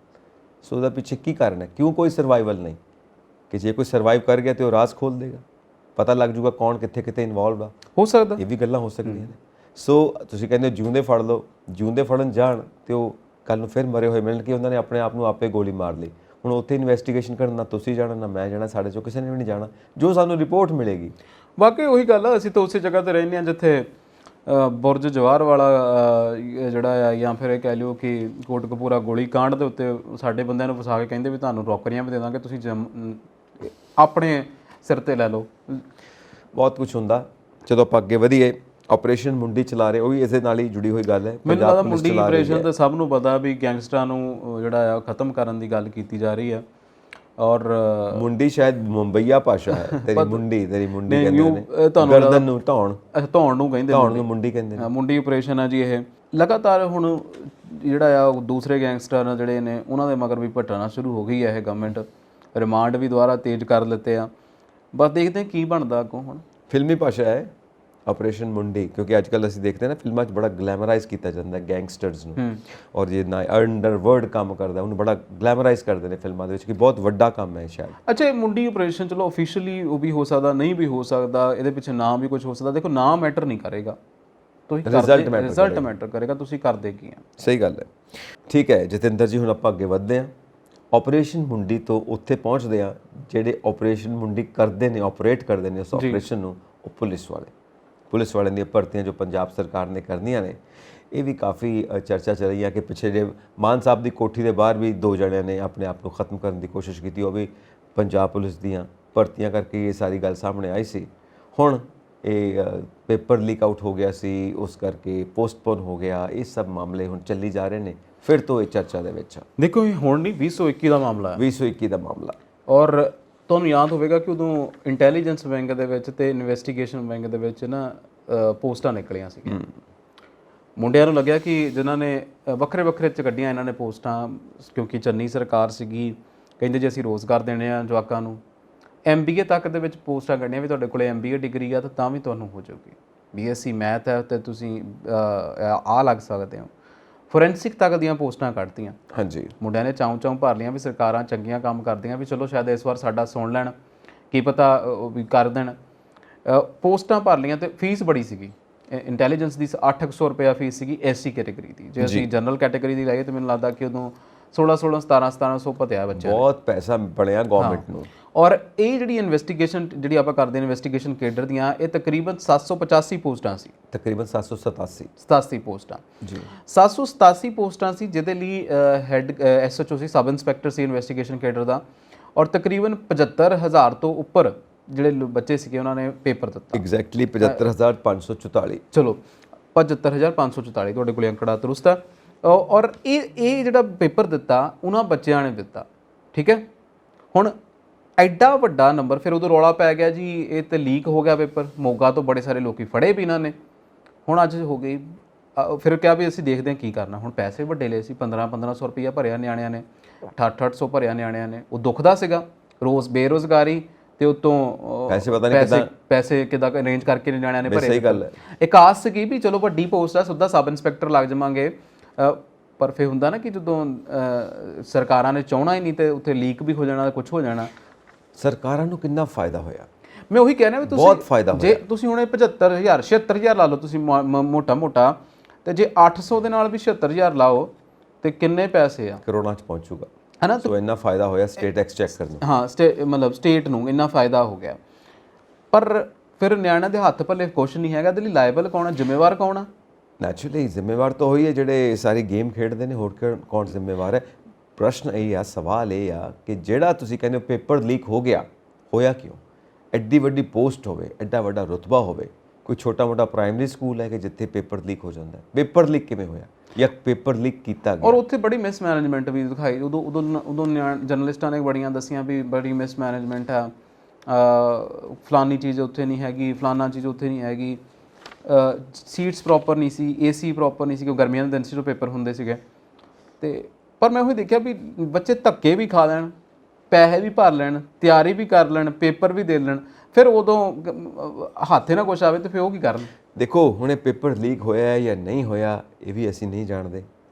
ਸੋ ਉਹਦਾ ਪਿੱਛੇ ਕੀ ਕਾਰਨ ਹੈ? ਕਿਉਂ ਕੋਈ ਸਰਵਾਈਵਲ ਨਹੀਂ? ਕਿ ਜੇ ਕੋਈ ਸਰਵਾਈਵ ਕਰ ਗਿਆ ਤੇ ਉਹ ਰਾਜ਼ ਖੋਲ ਦੇਗਾ, ਪਤਾ ਲੱਗ ਜੂਗਾ ਕੌਣ ਕਿੱਥੇ ਕਿੱਥੇ ਇਨਵੋਲਵ ਆ। ਹੋ ਸਕਦਾ, ਇਹ ਵੀ ਗੱਲਾਂ ਹੋ ਸਕਦੀਆਂ ਨੇ। ਸੋ ਤੁਸੀਂ ਕਹਿੰਦੇ ਜਿਉਂਦੇ ਫੜ ਲਓ, ਜਿਉਂਦੇ ਫੜਨ ਜਾਣ ਤੇ ਉਹ ਕੱਲ ਨੂੰ ਫਿਰ ਮਰੇ ਹੋਏ ਮਿਲਣ ਕਿ ਉਹਨਾਂ ਨੇ ਆਪਣੇ ਆਪ ਨੂੰ ਆਪੇ ਗੋਲੀ ਮਾਰ ਲਈ। ਹੁਣ ਉੱਥੇ ਇਨਵੈਸਟੀਗੇਸ਼ਨ ਕਰਨ ਨਾ ਤੁਸੀਂ ਜਾਣਾ ਨਾ ਮੈਂ ਜਾਣਾ, ਸਾਡੇ ਚੋਂ ਕਿਸੇ ਨੇ ਵੀ ਨਹੀਂ ਜਾਣਾ, ਜੋ ਸਾਨੂੰ ਰਿਪੋਰਟ ਮਿਲੇਗੀ। ਬਾਕੀ ਉਹੀ ਗੱਲ ਆ, ਅਸੀਂ ਤਾਂ ਉਸੇ ਜਗ੍ਹਾ ਤੇ ਰਹਿੰਦੇ ਹਾਂ ਜਿੱਥੇ ਬੁਰਜ ਜਵਾਹਰ ਵਾਲਾ ਜਿਹੜਾ ਆ, ਜਾਂ ਫਿਰ ਇਹ ਕਹਿ ਲਿਓ ਕਿ ਕੋਟਕਪੂਰਾ ਗੋਲੀ ਕਾਂਡ ਦੇ ਉੱਤੇ ਸਾਡੇ ਬੰਦਿਆਂ ਨੂੰ ਫਸਾ ਕੇ ਕਹਿੰਦੇ ਵੀ ਤੁਹਾਨੂੰ ਨੌਕਰੀਆਂ ਵੀ ਦੇ ਦਾਂਗੇ, ਤੁਸੀਂ ਆਪਣੇ ਸਿਰ ਤੇ ਲੈ ਲਓ। ਬਹੁਤ ਕੁਝ ਹੁੰਦਾ। ਜਦੋਂ ਆਪਾਂ ਅੱਗੇ ਵਧੀਏ, ਆਪਰੇਸ਼ਨ ਮੁੰਡੀ ਚਲਾ ਰਹੇ, ਉਹ ਵੀ ਇਸੇ ਨਾਲ ਹੀ ਜੁੜੀ ਹੋਈ ਗੱਲ ਹੈ। ਮੈਨੂੰ ਲੱਗਦਾ ਮੁੰਡੀ ਆਪਰੇਸ਼ਨ ਤਾਂ ਸਭ ਨੂੰ ਪਤਾ ਵੀ ਗੈਂਗਸਟਰਾਂ ਨੂੰ ਜਿਹੜਾ ਆ ਖਤਮ ਕਰਨ ਦੀ ਗੱਲ ਕੀਤੀ ਜਾ ਰਹੀ ਆ। ਔਰ ਮੁੰਡੀ ਸ਼ਾਇਦ ਮੁੰਬਈਆ ਭਾਸ਼ਾ ਹੈ, ਤੇਰੀ ਮੁੰਡੀ ਕਹਿੰਦੇ ਨੇ, ਗਰਦਨ ਨੂੰ ਧੌਣ ਨੂੰ ਕਹਿੰਦੇ, ਧੌਣ ਨੂੰ ਮੁੰਡੀ ਕਹਿੰਦੇ ਨੇ। ਮੁੰਡੀ ਆਪਰੇਸ਼ਨ ਆ ਜੀ ਇਹ। ਲਗਾਤਾਰ ਹੁਣ ਜਿਹੜਾ ਆ ਦੂਸਰੇ ਗੈਂਗਸਟਰ ਜਿਹੜੇ ਨੇ ਉਹਨਾਂ ਦੇ ਮਗਰ ਵੀ ਭਟਕਣਾ ਸ਼ੁਰੂ ਹੋ ਗਈ ਹੈ ਇਹ ਗਵਰਨਮੈਂਟ। ਰਿਮਾਂਡ ਵੀ ਦੁਬਾਰਾ ਤੇਜ਼ ਕਰ ਲਿੱਤੇ ਆ। ਬਸ ਦੇਖਦੇ ਕੀ ਬਣਦਾ ਅੱਗੋਂ। ਹੁਣ ਫਿਲਮੀ ਭਾਸ਼ਾ ਹੈ ਆਪਰੇਸ਼ਨ ਮੁੰਡੀ, ਕਿਉਂਕਿ ਅੱਜ ਕੱਲ੍ਹ ਅਸੀਂ ਦੇਖਦੇ ਨਾ ਫਿਲਮਾਂ 'ਚ ਬੜਾ ਗਲੈਮਰਾਈਜ਼ ਕੀਤਾ ਜਾਂਦਾ ਗੈਂਗਸਟਰਸ ਨੂੰ, ਔਰ ਜੇ ਨਾ ਅੰਡਰਵਰਲਡ ਕੰਮ ਕਰਦਾ ਉਹਨੂੰ ਬੜਾ ਗਲੈਮਰਾਈਜ਼ ਕਰਦੇ ਨੇ ਫਿਲਮਾਂ ਦੇ ਵਿੱਚ ਕਿ ਬਹੁਤ ਵੱਡਾ ਕੰਮ ਹੈ ਸ਼ਾਇਦ। ਅੱਛਾ, ਮੁੰਡੀ ਆਪਰੇਸ਼ਨ ਚਲੋ ਆਫੀਸ਼ੀਅਲੀ ਉਹ ਵੀ ਹੋ ਸਕਦਾ, ਨਹੀਂ ਵੀ ਹੋ ਸਕਦਾ, ਇਹਦੇ ਪਿੱਛੇ ਨਾਮ ਵੀ ਕੁਝ ਹੋ ਸਕਦਾ। ਦੇਖੋ ਨਾਮ ਮੈਟਰ ਨਹੀਂ ਕਰੇਗਾ, ਤੁਸੀਂ ਰਿਜ਼ਲਟ ਮੈਟਰ ਕਰੇਗਾ, ਤੁਸੀਂ ਕਰਦੇ ਕੀ ਆ। ਸਹੀ ਗੱਲ ਹੈ। ਠੀਕ ਹੈ ਜਤਿੰਦਰ ਜੀ, ਹੁਣ ਆਪਾਂ ਅੱਗੇ ਵਧਦੇ ਹਾਂ। ਆਪਰੇਸ਼ਨ ਮੁੰਡੀ ਤੋਂ ਉੱਥੇ ਪਹੁੰਚਦੇ ਹਾਂ ਜਿਹੜੇ ਆਪਰੇਸ਼ਨ ਮੁੰਡੀ ਕਰਦੇ ਨੇ, ਆਪਰੇਟ ਕਰਦੇ ਨੇ ਉਸ ਆਪਰੇਸ਼ਨ ਨੂੰ, ਉਹ ਪੁਲਿਸ ਵਾਲਿਆਂ ਦੀਆਂ ਭਰਤੀਆਂ ਜੋ ਪੰਜਾਬ ਸਰਕਾਰ ਨੇ ਕਰਨੀਆਂ ਨੇ। ਇਹ ਵੀ ਕਾਫੀ ਚਰਚਾ ਚੱਲ ਰਹੀ ਹੈ ਕਿ ਪਿੱਛੇ ਜੇ ਮਾਨ ਸਾਹਿਬ ਦੀ ਕੋਠੀ ਦੇ ਬਾਹਰ ਵੀ ਦੋ ਜਣਿਆਂ ਨੇ ਆਪਣੇ ਆਪ ਨੂੰ ਖਤਮ ਕਰਨ ਦੀ ਕੋਸ਼ਿਸ਼ ਕੀਤੀ, ਉਹ ਵੀ ਪੰਜਾਬ ਪੁਲਿਸ ਦੀਆਂ ਭਰਤੀਆਂ ਕਰਕੇ ਇਹ ਸਾਰੀ ਗੱਲ ਸਾਹਮਣੇ ਆਈ ਸੀ। ਹੁਣ ਇਹ ਪੇਪਰ ਲੀਕ ਆਊਟ ਹੋ ਗਿਆ ਸੀ, ਉਸ ਕਰਕੇ ਪੋਸਟਪੋਨ ਹੋ ਗਿਆ। ਇਹ ਸਭ ਮਾਮਲੇ ਹੁਣ ਚੱਲੀ ਜਾ ਰਹੇ ਨੇ, ਫਿਰ ਤੋਂ ਇਹ ਚਰਚਾ ਦੇ ਵਿੱਚ ਆ। ਦੇਖੋ ਇਹ ਹੁਣ ਨਹੀਂ 2021 ਦਾ ਮਾਮਲਾ ਹੈ, 2021 ਦਾ ਮਾਮਲਾ। ਔਰ ਤੁਹਾਨੂੰ ਯਾਦ ਹੋਵੇਗਾ ਕਿ ਉਦੋਂ ਇੰਟੈਲੀਜੈਂਸ ਵਿੰਗ ਦੇ ਵਿੱਚ ਤੇ ਇਨਵੈਸਟੀਗੇਸ਼ਨ ਵਿੰਗ ਦੇ ਵਿੱਚ ਨਾ ਪੋਸਟਾਂ ਨਿਕਲੀਆਂ ਸੀਗੀਆਂ। ਮੁੰਡਿਆਂ ਨੂੰ ਲੱਗਿਆ ਕਿ ਜਿਨ੍ਹਾਂ ਨੇ ਵੱਖਰੇ ਵੱਖਰੇ ਚ ਕੱਢੀਆਂ ਇਹਨਾਂ ਨੇ ਪੋਸਟਾਂ, ਕਿਉਂਕਿ ਚੰਨੀ ਸਰਕਾਰ ਸੀਗੀ, ਕਹਿੰਦੇ ਜੇ ਅਸੀਂ ਰੋਜ਼ਗਾਰ ਦੇਣੇ ਆ ਜਵਾਕਾਂ ਨੂੰ। MBA ਤੱਕ ਦੇ ਵਿੱਚ ਪੋਸਟਾਂ ਕੱਢੀਆਂ ਵੀ ਤੁਹਾਡੇ ਕੋਲੇ MBA ਡਿਗਰੀ ਆ ਤਾਂ ਵੀ ਤੁਹਾਨੂੰ ਹੋ ਜਾਊਗੀ। BSc ਮੈਥ ਹੈ ਤੇ ਤੁਸੀਂ ਆ ਲੱਗ ਸਕਦੇ ਹੋ। ਫੋਰੈਂਸਿਕ ਤੱਕ ਦੀਆਂ ਪੋਸਟਾਂ ਕੱਢਤੀਆਂ। ਹਾਂਜੀ, ਮੁੰਡਿਆਂ ਨੇ ਚਾਉਂ ਭਰ ਲੀਆਂ ਵੀ ਸਰਕਾਰਾਂ ਚੰਗੀਆਂ ਕੰਮ ਕਰਦੀਆਂ, ਵੀ ਚਲੋ ਸ਼ਾਇਦ ਇਸ ਵਾਰ ਸਾਡਾ ਸੁਣ ਲੈਣ, ਕੀ ਪਤਾ ਵੀ ਕਰ ਦੇਣ। ਪੋਸਟਾਂ ਭਰ ਲੀਆਂ ਤੇ ਫੀਸ ਬੜੀ ਸੀਗੀ। ਇੰਟੈਲੀਜੈਂਸ ਦੀ 800 ਰੁਪਇਆ ਫੀਸ ਸੀਗੀ SC ਕੈਟੇਗਰੀ ਦੀ। ਜੇ ਅਸੀਂ ਜਨਰਲ ਕੈਟੇਗਰੀ ਦੀ ਲਾਈਏ ਤਾਂ ਮੈਨੂੰ ਲੱਗਦਾ ਕਿ ਉਦੋਂ 1700 ਭਤਿਆ ਬੱਚੇ। ਬਹੁਤ ਪੈਸਾ ਬਣਿਆ ਗਵਰਨਮੈਂਟ ਨੂੰ। ਔਰ ਇਹ ਜਿਹੜੀ ਇਨਵੈਸਟੀਗੇਸ਼ਨ ਜਿਹੜੀ ਆਪਾਂ ਕਰਦੇ ਹਾਂ ਇਨਵੈਸਟੀਗੇਸ਼ਨ ਕੇਡਰ ਦੀਆਂ, ਇਹ ਤਕਰੀਬਨ 785 ਪੋਸਟਾਂ ਸੀ। ਤਕਰੀਬਨ 787 ਪੋਸਟਾਂ ਜੀ। 787 ਪੋਸਟਾਂ ਸੀ, ਜਿਹਦੇ ਲਈ ਹੈੱਡ SHO ਸੀ, ਸਬ ਇੰਸਪੈਕਟਰ ਸੀ ਇਨਵੈਸਟੀਗੇਸ਼ਨ ਕੇਡਰ ਦਾ। ਔਰ ਤਕਰੀਬਨ 75,000 ਤੋਂ ਉੱਪਰ ਜਿਹੜੇ ਬੱਚੇ ਸੀਗੇ ਉਹਨਾਂ ਨੇ ਪੇਪਰ ਦਿੱਤਾ। ਐਗਜ਼ੈਕਟਲੀ 75,544। ਚਲੋ 75,544 ਤੁਹਾਡੇ ਕੋਲ ਅੰਕੜਾ ਦਰੁਸਤ ਹੈ। ਔਰ ਇਹ ਜਿਹੜਾ ਪੇਪਰ ਦਿੱਤਾ ਉਹਨਾਂ ਬੱਚਿਆਂ ਨੇ ਦਿੱਤਾ, ਠੀਕ ਹੈ। ਹੁਣ ਐਡਾ ਵੱਡਾ ਨੰਬਰ, ਫਿਰ ਉਦੋਂ ਰੌਲਾ ਪੈ ਗਿਆ ਜੀ ਇਹ ਤੇ ਲੀਕ ਹੋ ਗਿਆ ਪੇਪਰ। ਮੋਗਾ ਤੋਂ ਬੜੇ ਸਾਰੇ ਲੋਕੀ ਫੜੇ ਵੀ ਇਹਨਾਂ ਨੇ। ਹੁਣ ਅੱਜ ਹੋ ਗਈ, ਫਿਰ ਕਿਹਾ ਵੀ ਅਸੀਂ ਦੇਖਦੇ ਹਾਂ ਕੀ ਕਰਨਾ। ਹੁਣ ਪੈਸੇ ਵੱਡੇ ਲਏ ਸੀ, 1500 ਰੁਪਈਆ ਭਰਿਆ ਨਿਆਣਿਆਂ ਨੇ, 800 ਭਰਿਆ ਨਿਆਣਿਆਂ ਨੇ। ਉਹ ਦੁੱਖ ਦਾ ਸੀਗਾ, ਰੋਜ਼ ਬੇਰੁਜ਼ਗਾਰੀ ਤੇ ਉਤੋਂ ਪੈਸੇ ਕਿੱਦਾਂ ਅਰੇਂਜ ਕਰਕੇ ਨਿਆਣਿਆਂ ਨੇ ਭਰੇ। ਸਹੀ ਗੱਲ ਹੈ। ਇੱਕ ਆਸ ਸੀਗੀ ਵੀ ਚਲੋ ਵੱਡੀ ਪੋਸਟ ਆ, ਸਿੱਧਾ ਸਬ ਇੰਸਪੈਕਟਰ ਲੱਗ ਜਾਵਾਂਗੇ। ਪਰ ਫਿਰ ਹੁੰਦਾ ਨਾ ਕਿ ਜਦੋਂ ਸਰਕਾਰਾਂ ਨੇ ਚਾਹਣਾ ਹੀ ਨਹੀਂ ਤੇ ਉੱਥੇ ਲੀਕ ਵੀ ਹੋ ਜਾਣਾ, ਕੁਝ ਹੋ ਜਾਣਾ। ਸਰਕਾਰਾਂ ਨੂੰ ਕਿੰਨਾ ਫਾਇਦਾ ਹੋਇਆ। ਮੈਂ ਉਹੀ ਕਹਿ ਰਿਹਾ ਵੀ ਤੁਸੀਂ ਬਹੁਤ ਫਾਇਦਾ ਹੋਇਆ। ਜੇ ਤੁਸੀਂ ਹੁਣ 75,000 76,000 ਲਾ ਲਓ ਤੁਸੀਂ ਮੋਟਾ ਤੇ ਜੇ 800 ਦੇ ਨਾਲ ਵੀ 76,000 ਲਾਓ ਤੇ ਕਿੰਨੇ ਪੈਸੇ ਆ, ਕਰੋੜਾਂ ਚ ਪਹੁੰਚੂਗਾ, ਹੈ ਨਾ। ਸੋ ਇੰਨਾ ਫਾਇਦਾ ਹੋਇਆ ਸਟੇਟ ਐਕਸਚੈਕਰ ਨੂੰ। ਹਾਂ, ਮਤਲਬ ਸਟੇਟ ਨੂੰ ਇੰਨਾ ਫਾਇਦਾ ਹੋ ਗਿਆ। ਪਰ ਫਿਰ ਨਿਆਣਿਆਂ ਦੇ ਹੱਥ ਪੱਲੇ ਕੁਛ ਨਹੀਂ ਹੈਗਾ। ਇਹਦੇ ਲਈ ਲਾਇਬਲ ਕੌਣ ਆ, ਜ਼ਿੰਮੇਵਾਰ ਕੌਣ ਆ? ਨੈਚੁਰਲੀ ਜ਼ਿੰਮੇਵਾਰ ਤਾਂ ਉਹੀ ਹੈ ਜਿਹੜੇ ਸਾਰੀ ਗੇਮ ਖੇਡਦੇ ਨੇ, ਹੋਰ ਕੌਣ ਜ਼ਿੰਮੇਵਾਰ ਹੈ? ਪ੍ਰਸ਼ਨ ਇਹ ਆ, ਸਵਾਲ ਇਹ ਆ ਕਿ ਜਿਹੜਾ ਤੁਸੀਂ ਕਹਿੰਦੇ ਹੋ ਪੇਪਰ ਲੀਕ ਹੋ ਗਿਆ, ਹੋਇਆ ਕਿਉਂ? ਐਡੀ ਵੱਡੀ ਪੋਸਟ ਹੋਵੇ, ਐਡਾ ਵੱਡਾ ਰੁਤਬਾ ਹੋਵੇ, ਕੋਈ ਛੋਟਾ ਮੋਟਾ ਪ੍ਰਾਇਮਰੀ ਸਕੂਲ ਹੈ ਕਿ ਜਿੱਥੇ ਪੇਪਰ ਲੀਕ ਹੋ ਜਾਂਦਾ? ਪੇਪਰ ਲੀਕ ਕਿਵੇਂ ਹੋਇਆ ਜਾਂ ਪੇਪਰ ਲੀਕ ਕੀਤਾ ਗਿਆ? ਔਰ ਉੱਥੇ ਬੜੀ ਮਿਸਮੈਨੇਜਮੈਂਟ ਵੀ ਦਿਖਾਈ। ਉਦੋਂ ਜਰਨਲਿਸਟਾਂ ਨੇ ਬੜੀਆਂ ਦੱਸੀਆਂ ਵੀ ਬੜੀ ਮਿਸਮੈਨੇਜਮੈਂਟ ਆ, ਫਲਾਨੀ ਚੀਜ਼ ਉੱਥੇ ਨਹੀਂ ਹੈਗੀ, ਫਲਾਨਾ ਚੀਜ਼ ਉੱਥੇ ਨਹੀਂ ਹੈਗੀ, ਸੀਟਸ ਪ੍ਰੋਪਰ ਨਹੀਂ ਸੀ, AC ਪ੍ਰੋਪਰ ਨਹੀਂ ਸੀ, ਕਿਉਂ ਗਰਮੀਆਂ ਦੇ ਦਿਨ ਸੀ ਜਦੋਂ ਪੇਪਰ ਹੁੰਦੇ ਸੀਗੇ। ਤੇ ਪਰ ਮੈਂ ਉਹੀ ਦੇਖਿਆ ਵੀ ਬੱਚੇ ਧੱਕੇ ਵੀ ਖਾ ਲੈਣ, ਪੈਸੇ ਵੀ ਭਰ ਲੈਣ, ਤਿਆਰੀ ਵੀ ਕਰ ਲੈਣ, ਪੇਪਰ ਵੀ ਦੇ ਲੈਣ, ਫਿਰ ਉਦੋਂ ਹੱਥੇ ਨਾ ਕੁਛ ਆਵੇ ਤੇ ਫਿਰ ਉਹ ਕੀ ਕਰਨ? ਦੇਖੋ ਹੁਣ ਇਹ ਪੇਪਰ ਲੀਕ ਹੋਇਆ ਜਾਂ ਨਹੀਂ ਹੋਇਆ ਇਹ ਵੀ ਅਸੀਂ ਨਹੀਂ ਜਾਣਦੇ।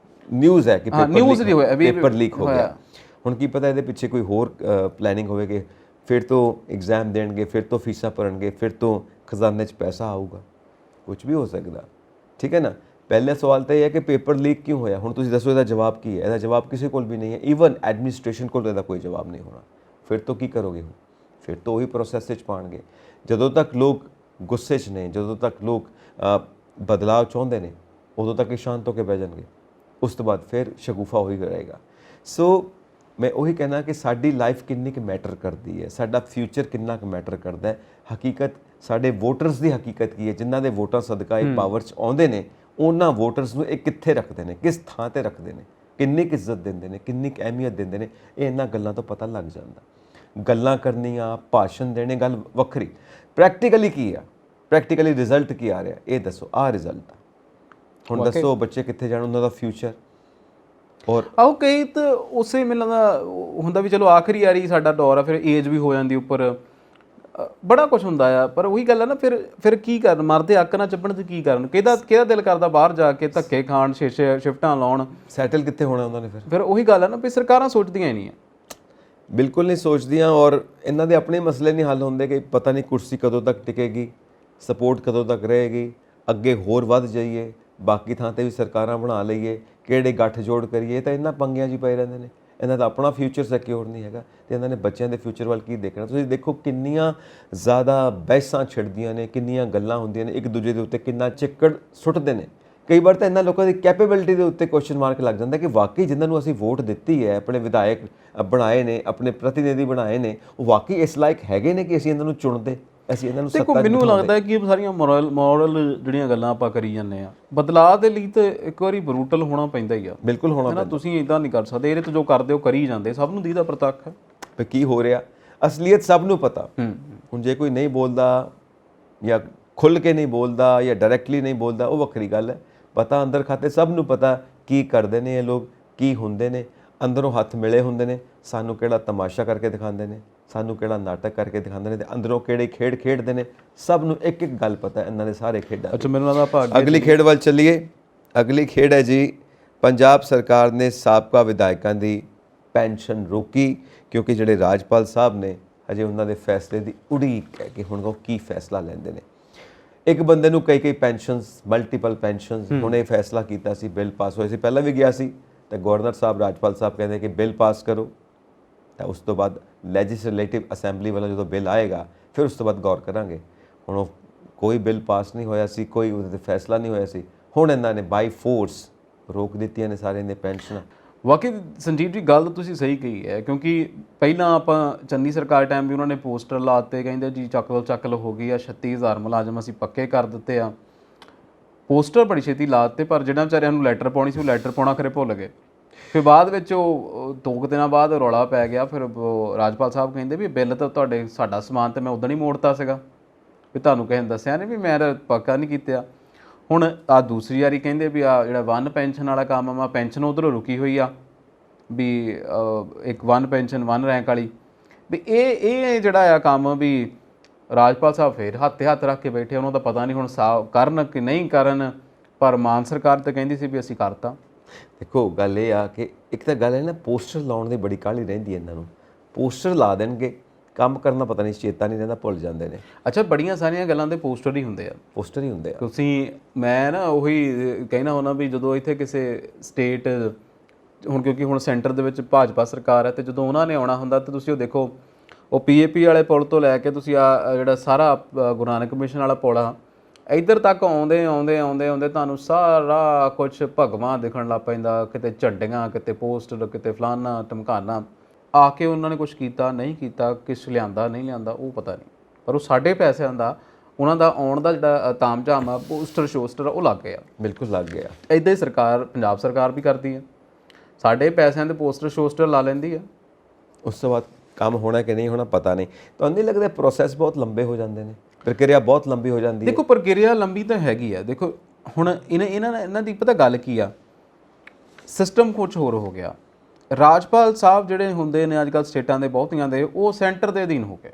ਨਿਊਜ਼ ਹੈ ਕਿ ਪੇਪਰ ਲੀਕ ਹੋ ਗਿਆ। ਹੁਣ ਕੀ ਪਤਾ ਇਹਦੇ ਪਿੱਛੇ ਕੋਈ ਹੋਰ ਪਲੈਨਿੰਗ ਹੋਵੇਗੀ, ਫਿਰ ਤੋਂ ਐਗਜ਼ਾਮ ਦੇਣਗੇ, ਫਿਰ ਤੋਂ ਫੀਸਾਂ ਭਰਨਗੇ, ਫਿਰ ਤੋਂ ਖਜ਼ਾਨੇ 'ਚ ਪੈਸਾ ਆਊਗਾ, ਕੁਝ ਵੀ ਹੋ ਸਕਦਾ, ਠੀਕ ਹੈ ਨਾ। ਪਹਿਲਾ ਸਵਾਲ ਤਾਂ ਇਹ ਹੈ ਕਿ ਪੇਪਰ ਲੀਕ ਕਿਉਂ ਹੋਇਆ। ਹੁਣ ਤੁਸੀਂ ਦੱਸੋ ਇਹਦਾ ਜਵਾਬ ਕੀ ਹੈ? ਇਹਦਾ ਜਵਾਬ ਕਿਸੇ ਕੋਲ ਵੀ ਨਹੀਂ ਹੈ। ਈਵਨ ਐਡਮਿਨਿਸਟ੍ਰੇਸ਼ਨ ਕੋਲ ਇਹਦਾ ਕੋਈ ਜਵਾਬ ਨਹੀਂ ਹੋਣਾ। ਫਿਰ ਤੋਂ ਕੀ ਕਰੋਗੇ? ਹੁਣ ਫਿਰ ਤੋਂ ਉਹੀ ਪ੍ਰੋਸੈਸ 'ਚ ਪਾਉਣਗੇ। ਜਦੋਂ ਤੱਕ ਲੋਕ ਗੁੱਸੇ 'ਚ ਨੇ, ਜਦੋਂ ਤੱਕ ਲੋਕ ਬਦਲਾਅ ਚਾਹੁੰਦੇ ਨੇ, ਉਦੋਂ ਤੱਕ ਇਹ ਸ਼ਾਂਤ ਹੋ ਕੇ ਬਹਿ ਜਾਣਗੇ। ਉਸ ਤੋਂ ਬਾਅਦ ਫਿਰ ਸ਼ਗੂਫਾ ਉਹੀ ਰਹੇਗਾ। ਸੋ ਮੈਂ ਉਹੀ ਕਹਿਣਾ ਕਿ ਸਾਡੀ ਲਾਈਫ ਕਿੰਨੀ ਕੁ ਮੈਟਰ ਕਰਦੀ ਹੈ, ਸਾਡਾ ਫਿਊਚਰ ਕਿੰਨਾ ਕੁ ਮੈਟਰ ਕਰਦਾ ਹੈ। ਹਕੀਕਤ ਸਾਡੇ ਵੋਟਰਸ ਦੀ ਹਕੀਕਤ ਕੀ ਹੈ, ਜਿਨ੍ਹਾਂ ਦੇ ਵੋਟਾਂ ਸਦਕਾ ਇਹ ਪਾਵਰ 'ਚ ਆਉਂਦੇ ਨੇ, ਉਹਨਾਂ ਵੋਟਰਸ ਨੂੰ ਇਹ ਕਿੱਥੇ ਰੱਖਦੇ ਨੇ, ਕਿਸ ਥਾਂ ਤੇ ਰੱਖਦੇ ਨੇ, ਕਿੰਨੀ ਕੁ ਇੱਜ਼ਤ ਦਿੰਦੇ ਨੇ, ਕਿੰਨੀ ਕੁ ਅਹਿਮੀਅਤ ਦਿੰਦੇ ਨੇ, ਇਹ ਇਹਨਾਂ ਗੱਲਾਂ ਤੋਂ ਪਤਾ ਲੱਗ ਜਾਂਦਾ। ਗੱਲਾਂ ਕਰਨੀਆਂ, ਭਾਸ਼ਣ ਦੇਣੇ ਗੱਲ ਵੱਖਰੀ, ਪ੍ਰੈਕਟੀਕਲੀ ਕੀ ਆ, ਪ੍ਰੈਕਟੀਕਲੀ ਰਿਜ਼ਲਟ ਕੀ ਆ ਰਿਹਾ ਇਹ ਦੱਸੋ। ਆਹ ਰਿਜ਼ਲਟ ਆ। ਹੁਣ ਦੱਸੋ ਬੱਚੇ ਕਿੱਥੇ ਜਾਣ, ਉਹਨਾਂ ਦਾ ਫਿਊਚਰ। ਔਰ ਆਓ ਕਈ ਤਾਂ ਉਸੇ ਮਿਲਣ ਦਾ ਹੁੰਦਾ ਵੀ ਚਲੋ ਆਖਰੀ ਵਾਰੀ ਸਾਡਾ ਦੌਰ ਆ, ਫਿਰ ਏਜ ਵੀ ਹੋ ਜਾਂਦੀ ਉੱਪਰ, ਬੜਾ ਕੁਝ ਹੁੰਦਾ ਆ। ਪਰ ਉਹੀ ਗੱਲ ਹੈ ਨਾ, ਫਿਰ ਕੀ ਕਰਨ? ਮਰਦੇ ਅੱਕ ਨਾ ਚੱਪਣ ਤੇ ਕੀ ਕਰਨ? ਕਿਹਦਾ ਦਿਲ ਕਰਦਾ ਬਾਹਰ ਜਾ ਕੇ ਧੱਕੇ ਖਾਣ, ਸ਼ਿਫਟਾਂ ਲਾਉਣ? ਸੈਟਲ ਕਿੱਥੇ ਹੋਣਾ ਉਹਨਾਂ ਨੇ? ਫਿਰ ਉਹੀ ਗੱਲ ਹੈ ਨਾ ਵੀ ਸਰਕਾਰਾਂ ਸੋਚਦੀਆਂ ਹੀ ਨਹੀਂ ਆ, ਬਿਲਕੁਲ ਨਹੀਂ ਸੋਚਦੀਆਂ। ਔਰ ਇਹਨਾਂ ਦੇ ਆਪਣੇ ਮਸਲੇ ਨਹੀਂ ਹੱਲ ਹੁੰਦੇ ਕਿ ਪਤਾ ਨਹੀਂ ਕੁਰਸੀ ਕਦੋਂ ਤੱਕ ਟਿਕੇਗੀ, ਸਪੋਰਟ ਕਦੋਂ ਤੱਕ ਰਹੇਗੀ, ਅੱਗੇ ਹੋਰ ਵੱਧ ਜਾਈਏ, ਬਾਕੀ ਥਾਂ ਤੇ ਵੀ ਸਰਕਾਰਾਂ ਬਣਾ ਲਈਏ, ਕਿਹੜੇ ਗੱਠ ਜੋੜ ਕਰੀਏ। ਤਾਂ ਇਹਨਾਂ ਪੰਗਿਆਂ 'ਚ ਹੀ ਪਏ ਰਹਿੰਦੇ ਨੇ। ਇਹਨਾਂ ਦਾ ਆਪਣਾ ਫਿਊਚਰ ਸਿਕਿਉਰ ਨਹੀਂ ਹੈਗਾ ਤੇ ਇਹਨਾਂ ਨੇ ਬੱਚਿਆਂ ਦੇ ਫਿਊਚਰ ਵੱਲ ਕੀ ਦੇਖਣਾ। ਤੁਸੀਂ ਦੇਖੋ ਕਿੰਨੀਆਂ ਜ਼ਿਆਦਾ ਬਹਿਸਾਂ ਛਿੜਦੀਆਂ ਨੇ, ਕਿੰਨੀਆਂ ਗੱਲਾਂ ਹੁੰਦੀਆਂ ਨੇ, ਇੱਕ ਦੂਜੇ ਦੇ ਉੱਤੇ ਕਿੰਨਾ ਚਿੱਕੜ ਸੁੱਟਦੇ ਨੇ। ਕਈ ਵਾਰ ਤਾਂ ਇਹਨਾਂ ਲੋਕਾਂ ਦੀ ਕੈਪੇਬਿਲਿਟੀ ਦੇ ਉੱਤੇ ਕੁਐਸਚਨ ਮਾਰਕ ਲੱਗ ਜਾਂਦਾ ਕਿ ਵਾਕਈ ਜਿਨ੍ਹਾਂ ਨੂੰ ਅਸੀਂ ਵੋਟ ਦਿੱਤੀ ਹੈ, ਆਪਣੇ ਵਿਧਾਇਕ ਬਣਾਏ ਨੇ, ਆਪਣੇ ਪ੍ਰਤੀਨਿਧੀ ਬਣਾਏ ਨੇ, ਉਹ ਵਾਕਈ ਇਸ ਲਾਇਕ ਹੈਗੇ ਨੇ ਕਿ ਅਸੀਂ ਇਹਨਾਂ ਨੂੰ ਚੁਣਦੇ। ਅਸੀਂ ਇਹਨਾਂ ਨੂੰ ਦੇਖੋ ਮੈਨੂੰ ਲੱਗਦਾ ਹੈ ਕਿ ਇਹ ਸਾਰੀਆਂ ਮੋਰਲ ਜਿਹੜੀਆਂ ਗੱਲਾਂ ਆਪਾਂ ਕਰੀ ਜਾਂਦੇ ਆ, ਬਦਲਾਅ ਦੇ ਲਈ ਤਾਂ ਇੱਕ ਵਾਰੀ ਬਰੂਟਲ ਹੋਣਾ ਪੈਂਦਾ ਹੀ ਆ। ਬਿਲਕੁਲ ਹੋਣਾ ਹੈ ਨਾ, ਤੁਸੀਂ ਇਦਾਂ ਨਹੀਂ ਕਰ ਸਕਦੇ, ਇਹਦੇ ਤੋਂ ਜੋ ਕਰਦੇ ਹੋ ਕਰੀ ਜਾਂਦੇ, ਸਭ ਨੂੰ ਦੀਦਾ ਪ੍ਰਤੱਖ ਹੈ ਵੀ ਕੀ ਹੋ ਰਿਹਾ। ਅਸਲੀਅਤ ਸਭ ਨੂੰ ਪਤਾ। ਹੁਣ ਜੇ ਕੋਈ ਨਹੀਂ ਬੋਲਦਾ ਜਾਂ ਖੁੱਲ੍ਹ ਕੇ ਨਹੀਂ ਬੋਲਦਾ ਜਾਂ ਡਾਇਰੈਕਟਲੀ ਨਹੀਂ ਬੋਲਦਾ, ਉਹ ਵੱਖਰੀ ਗੱਲ ਹੈ। ਪਤਾ ਅੰਦਰ ਖਾਤੇ ਸਭ ਨੂੰ ਪਤਾ ਕੀ ਕਰਦੇ ਨੇ ਇਹ ਲੋਕ, ਕੀ ਹੁੰਦੇ ਨੇ, ਅੰਦਰੋਂ ਹੱਥ ਮਿਲੇ ਹੁੰਦੇ ਨੇ। ਸਾਨੂੰ ਕਿਹੜਾ ਤਮਾਸ਼ਾ ਕਰਕੇ ਦਿਖਾਉਂਦੇ ਨੇ, ਸਾਨੂੰ ਕਿਹੜਾ ਨਾਟਕ ਕਰਕੇ ਦਿਖਾਉਂਦੇ ਨੇ, ਤੇ ਅੰਦਰੋਂ ਕਿਹੜੇ ਖੇਡ ਖੇਡਦੇ ਨੇ, ਸਭ ਨੂੰ ਇੱਕ ਇੱਕ ਗੱਲ ਪਤਾ ਇਹਨਾਂ ਦੇ ਸਾਰੇ ਖੇਡਾਂ। ਅੱਛਾ, ਮੈਨੂੰ ਲੱਗਦਾ ਆਪਾਂ ਅਗਲੀ ਖੇਡ ਵੱਲ ਚੱਲੀਏ। ਅਗਲੀ ਖੇਡ ਹੈ ਜੀ, ਪੰਜਾਬ ਸਰਕਾਰ ਨੇ ਸਾਬਕਾ ਵਿਧਾਇਕਾਂ ਦੀ ਪੈਨਸ਼ਨ ਰੋਕੀ, ਕਿਉਂਕਿ ਜਿਹੜੇ ਰਾਜਪਾਲ ਸਾਹਿਬ ਨੇ ਅਜੇ ਉਹਨਾਂ ਦੇ ਫੈਸਲੇ ਦੀ ਉਡੀਕ ਹੈ ਕਿ ਹੁਣ ਉਹ ਕੀ ਫੈਸਲਾ ਲੈਂਦੇ ਨੇ। ਇੱਕ ਬੰਦੇ ਨੂੰ ਕਈ ਪੈਨਸ਼ਨਸ, ਮਲਟੀਪਲ ਪੈਨਸ਼ਨਸ, ਹੁਣ ਇਹ ਫੈਸਲਾ ਕੀਤਾ ਸੀ, ਬਿੱਲ ਪਾਸ ਹੋਇਆ ਸੀ, ਪਹਿਲਾਂ ਵੀ ਗਿਆ ਸੀ, ਤੇ ਗਵਰਨਰ ਸਾਹਿਬ, ਰਾਜਪਾਲ ਸਾਹਿਬ ਕਹਿੰਦੇ ਕਿ ਬਿੱਲ ਪਾਸ ਕਰੋ, ਤਾਂ ਉਸ ਤੋਂ ਬਾਅਦ ਲੈਜਿਸਲੇਟਿਵ ਅਸੈਂਬਲੀ ਵੱਲੋਂ ਜਦੋਂ ਬਿੱਲ ਆਏਗਾ ਫਿਰ ਉਸ ਤੋਂ ਬਾਅਦ ਗੌਰ ਕਰਾਂਗੇ। ਹੁਣ ਉਹ ਕੋਈ ਬਿੱਲ ਪਾਸ ਨਹੀਂ ਹੋਇਆ ਸੀ, ਕੋਈ ਉਹਦੇ 'ਤੇ ਫੈਸਲਾ ਨਹੀਂ ਹੋਇਆ ਸੀ, ਹੁਣ ਇਹਨਾਂ ਨੇ ਬਾਈ ਫੋਰਸ ਰੋਕ ਦਿੱਤੀਆਂ ਨੇ ਸਾਰਿਆਂ ਦੀਆਂ ਪੈਨਸ਼ਨਾਂ। ਵਾਕਈ ਸੰਜੀਵ ਜੀ ਗੱਲ ਤੁਸੀਂ ਸਹੀ ਕਹੀ ਹੈ, ਕਿਉਂਕਿ ਪਹਿਲਾਂ ਆਪਾਂ ਚੰਨੀ ਸਰਕਾਰ ਟਾਈਮ ਵੀ ਉਹਨਾਂ ਨੇ ਪੋਸਟਰ ਲਾਤੇ, ਕਹਿੰਦੇ ਜੀ ਚੱਕ ਲਓ ਹੋ ਗਈ ਆ, 36,000 ਮੁਲਾਜ਼ਮ ਅਸੀਂ ਪੱਕੇ ਕਰ ਦਿੱਤੇ ਆ। ਪੋਸਟਰ ਬੜੀ ਛੇਤੀ ਲਾਤੇ, ਪਰ ਜਿਹੜਾ ਵਿਚਾਰਿਆਂ ਨੂੰ ਲੈਟਰ ਪਾਉਣੀ ਸੀ ਉਹ ਲੈਟਰ ਪਾਉਣਾ ਖਰੇ ਭੁੱਲ ਗਏ। ਫਿਰ ਬਾਅਦ ਵਿੱਚ ਉਹ 2 ਦਿਨਾਂ ਬਾਅਦ ਰੌਲਾ ਪੈ ਗਿਆ। ਫਿਰ ਰਾਜਪਾਲ ਸਾਹਿਬ ਕਹਿੰਦੇ ਵੀ ਬਿੱਲ ਤਾਂ ਤੁਹਾਡੇ, ਸਾਡਾ ਸਮਾਨ ਤਾਂ ਮੈਂ ਉਦੋਂ ਹੀ ਮੋੜਤਾ ਸੀਗਾ, ਵੀ ਤੁਹਾਨੂੰ ਕਿਸੇ ਨੇ ਦੱਸਿਆ ਨਹੀਂ ਵੀ ਮੈਂ ਪੱਕਾ ਨਹੀਂ ਕੀਤਾ। ਹੁਣ ਆ ਦੂਸਰੀ ਵਾਰੀ ਕਹਿੰਦੇ ਵੀ ਆ ਜਿਹੜਾ ਵਨ ਪੈਨਸ਼ਨ ਵਾਲਾ ਕੰਮ ਆ, ਪੈਨਸ਼ਨ ਉੱਧਰੋਂ ਰੁਕੀ ਹੋਈ ਆ, ਵੀ ਇੱਕ ਵਨ ਪੈਨਸ਼ਨ, ਵਨ ਰੈਂਕ ਵਾਲੀ, ਵੀ ਇਹ ਜਿਹੜਾ ਆ ਕੰਮ ਵੀ ਰਾਜਪਾਲ ਸਾਹਿਬ ਫਿਰ ਹੱਥ 'ਤੇ ਹੱਥ ਰੱਖ ਕੇ ਬੈਠੇ, ਉਹਨਾਂ ਦਾ ਪਤਾ ਨਹੀਂ ਹੁਣ ਕਰਨ ਕਿ ਨਹੀਂ ਕਰਨ, ਪਰ ਮਾਨ ਸਰਕਾਰ ਤਾਂ ਕਹਿੰਦੀ ਸੀ ਵੀ ਅਸੀਂ ਕਰਤਾ। ਦੇਖੋ ਗੱਲ ਇਹ ਆ ਕਿ ਇੱਕ ਤਾਂ ਗੱਲ ਹੈ ਨਾ, ਪੋਸਟਰ ਲਾਉਣ ਦੀ ਬੜੀ ਕਾਹਲੀ ਰਹਿੰਦੀ ਹੈ ਇਹਨਾਂ ਨੂੰ। ਪੋਸਟਰ ਲਾ ਦੇਣਗੇ, ਕੰਮ ਕਰਨਾ ਪਤਾ ਨਹੀਂ ਚੇਤਾ ਨਹੀਂ ਰਹਿੰਦਾ, ਭੁੱਲ ਜਾਂਦੇ ਨੇ। ਅੱਛਾ, ਬੜੀਆਂ ਸਾਰੀਆਂ ਗੱਲਾਂ ਦੇ ਪੋਸਟਰ ਹੀ ਹੁੰਦੇ ਆ, ਪੋਸਟਰ ਹੀ ਹੁੰਦੇ ਆ। ਤੁਸੀਂ, ਮੈਂ ਨਾ ਉਹੀ ਕਹਿਣਾ ਹੁੰਦਾ ਵੀ ਜਦੋਂ ਇੱਥੇ ਕਿਸੇ ਸਟੇਟ, ਹੁਣ ਕਿਉਂਕਿ ਹੁਣ ਸੈਂਟਰ ਦੇ ਵਿੱਚ ਭਾਜਪਾ ਸਰਕਾਰ ਹੈ, ਤੇ ਜਦੋਂ ਉਹਨਾਂ ਨੇ ਆਉਣਾ ਹੁੰਦਾ ਤਾਂ ਤੁਸੀਂ ਉਹ ਦੇਖੋ, ਉਹ PAP ਵਾਲੇ ਪੁਲ ਤੋਂ ਲੈ ਕੇ ਤੁਸੀਂ ਆ ਜਿਹੜਾ ਸਾਰਾ ਗੁਰੂ ਨਾਨਕ ਮਿਸ਼ਨ ਵਾਲਾ ਪੁਲ ਆ, ਇੱਧਰ ਤੱਕ ਆਉਂਦੇ ਤੁਹਾਨੂੰ ਸਾਰਾ ਕੁਛ ਭਗਵਾਂ ਦਿਖਣ ਲੱਗ ਪੈਂਦਾ, ਕਿਤੇ ਝੰਡੀਆਂ, ਕਿਤੇ ਪੋਸਟਰ, ਕਿਤੇ ਫਲਾਨਾ ਧਮਕਾਨਾ। ਆ ਕੇ ਉਹਨਾਂ ਨੇ ਕੁਛ ਕੀਤਾ ਨਹੀਂ ਕੀਤਾ, ਕਿਸ ਲਿਆਂਦਾ ਨਹੀਂ ਲਿਆਂਦਾ ਉਹ ਪਤਾ ਨਹੀਂ, ਪਰ ਉਹ ਸਾਡੇ ਪੈਸਿਆਂ ਦਾ, ਉਹਨਾਂ ਦਾ ਆਉਣ ਦਾ ਜਿਹੜਾ ਤਾਮਝਾਮ ਆ, ਪੋਸਟਰ ਸ਼ੋਸਟਰ ਉਹ ਲੱਗ ਗਿਆ। ਬਿਲਕੁਲ ਲੱਗ ਗਿਆ। ਇੱਦਾਂ ਹੀ ਸਰਕਾਰ, ਪੰਜਾਬ ਸਰਕਾਰ ਵੀ ਕਰਦੀ ਹੈ, ਸਾਡੇ ਪੈਸਿਆਂ ਦੇ ਪੋਸਟਰ ਸ਼ੋਸਟਰ ਲਾ ਲੈਂਦੀ ਆ। ਉਸ ਤੋਂ ਬਾਅਦ ਕੰਮ ਹੋਣਾ ਕਿ ਨਹੀਂ ਹੋਣਾ ਪਤਾ ਨਹੀਂ। ਤੁਹਾਨੂੰ ਨਹੀਂ ਲੱਗਦਾ ਪ੍ਰੋਸੈਸ ਬਹੁਤ ਲੰਬੇ ਹੋ ਜਾਂਦੇ ਨੇ, ਪ੍ਰਕਿਰਿਆ ਬਹੁਤ ਲੰਬੀ ਹੋ ਜਾਂਦੀ ਹੈ? ਦੇਖੋ ਪ੍ਰਕਿਰਿਆ ਲੰਬੀ ਤਾਂ ਹੈਗੀ ਆ। ਦੇਖੋ ਹੁਣ ਇਹਨਾਂ ਦੀ ਪਤਾ ਗੱਲ ਕੀ ਆ, ਸਿਸਟਮ ਕੁਛ ਹੋਰ ਹੋ ਗਿਆ। ਰਾਜਪਾਲ ਸਾਹਿਬ ਜਿਹੜੇ ਹੁੰਦੇ ਨੇ ਅੱਜ ਕੱਲ੍ਹ ਸਟੇਟਾਂ ਦੇ ਬਹੁਤੀਆਂ ਦੇ, ਉਹ ਸੈਂਟਰ ਦੇ ਅਧੀਨ ਹੋ ਗਏ,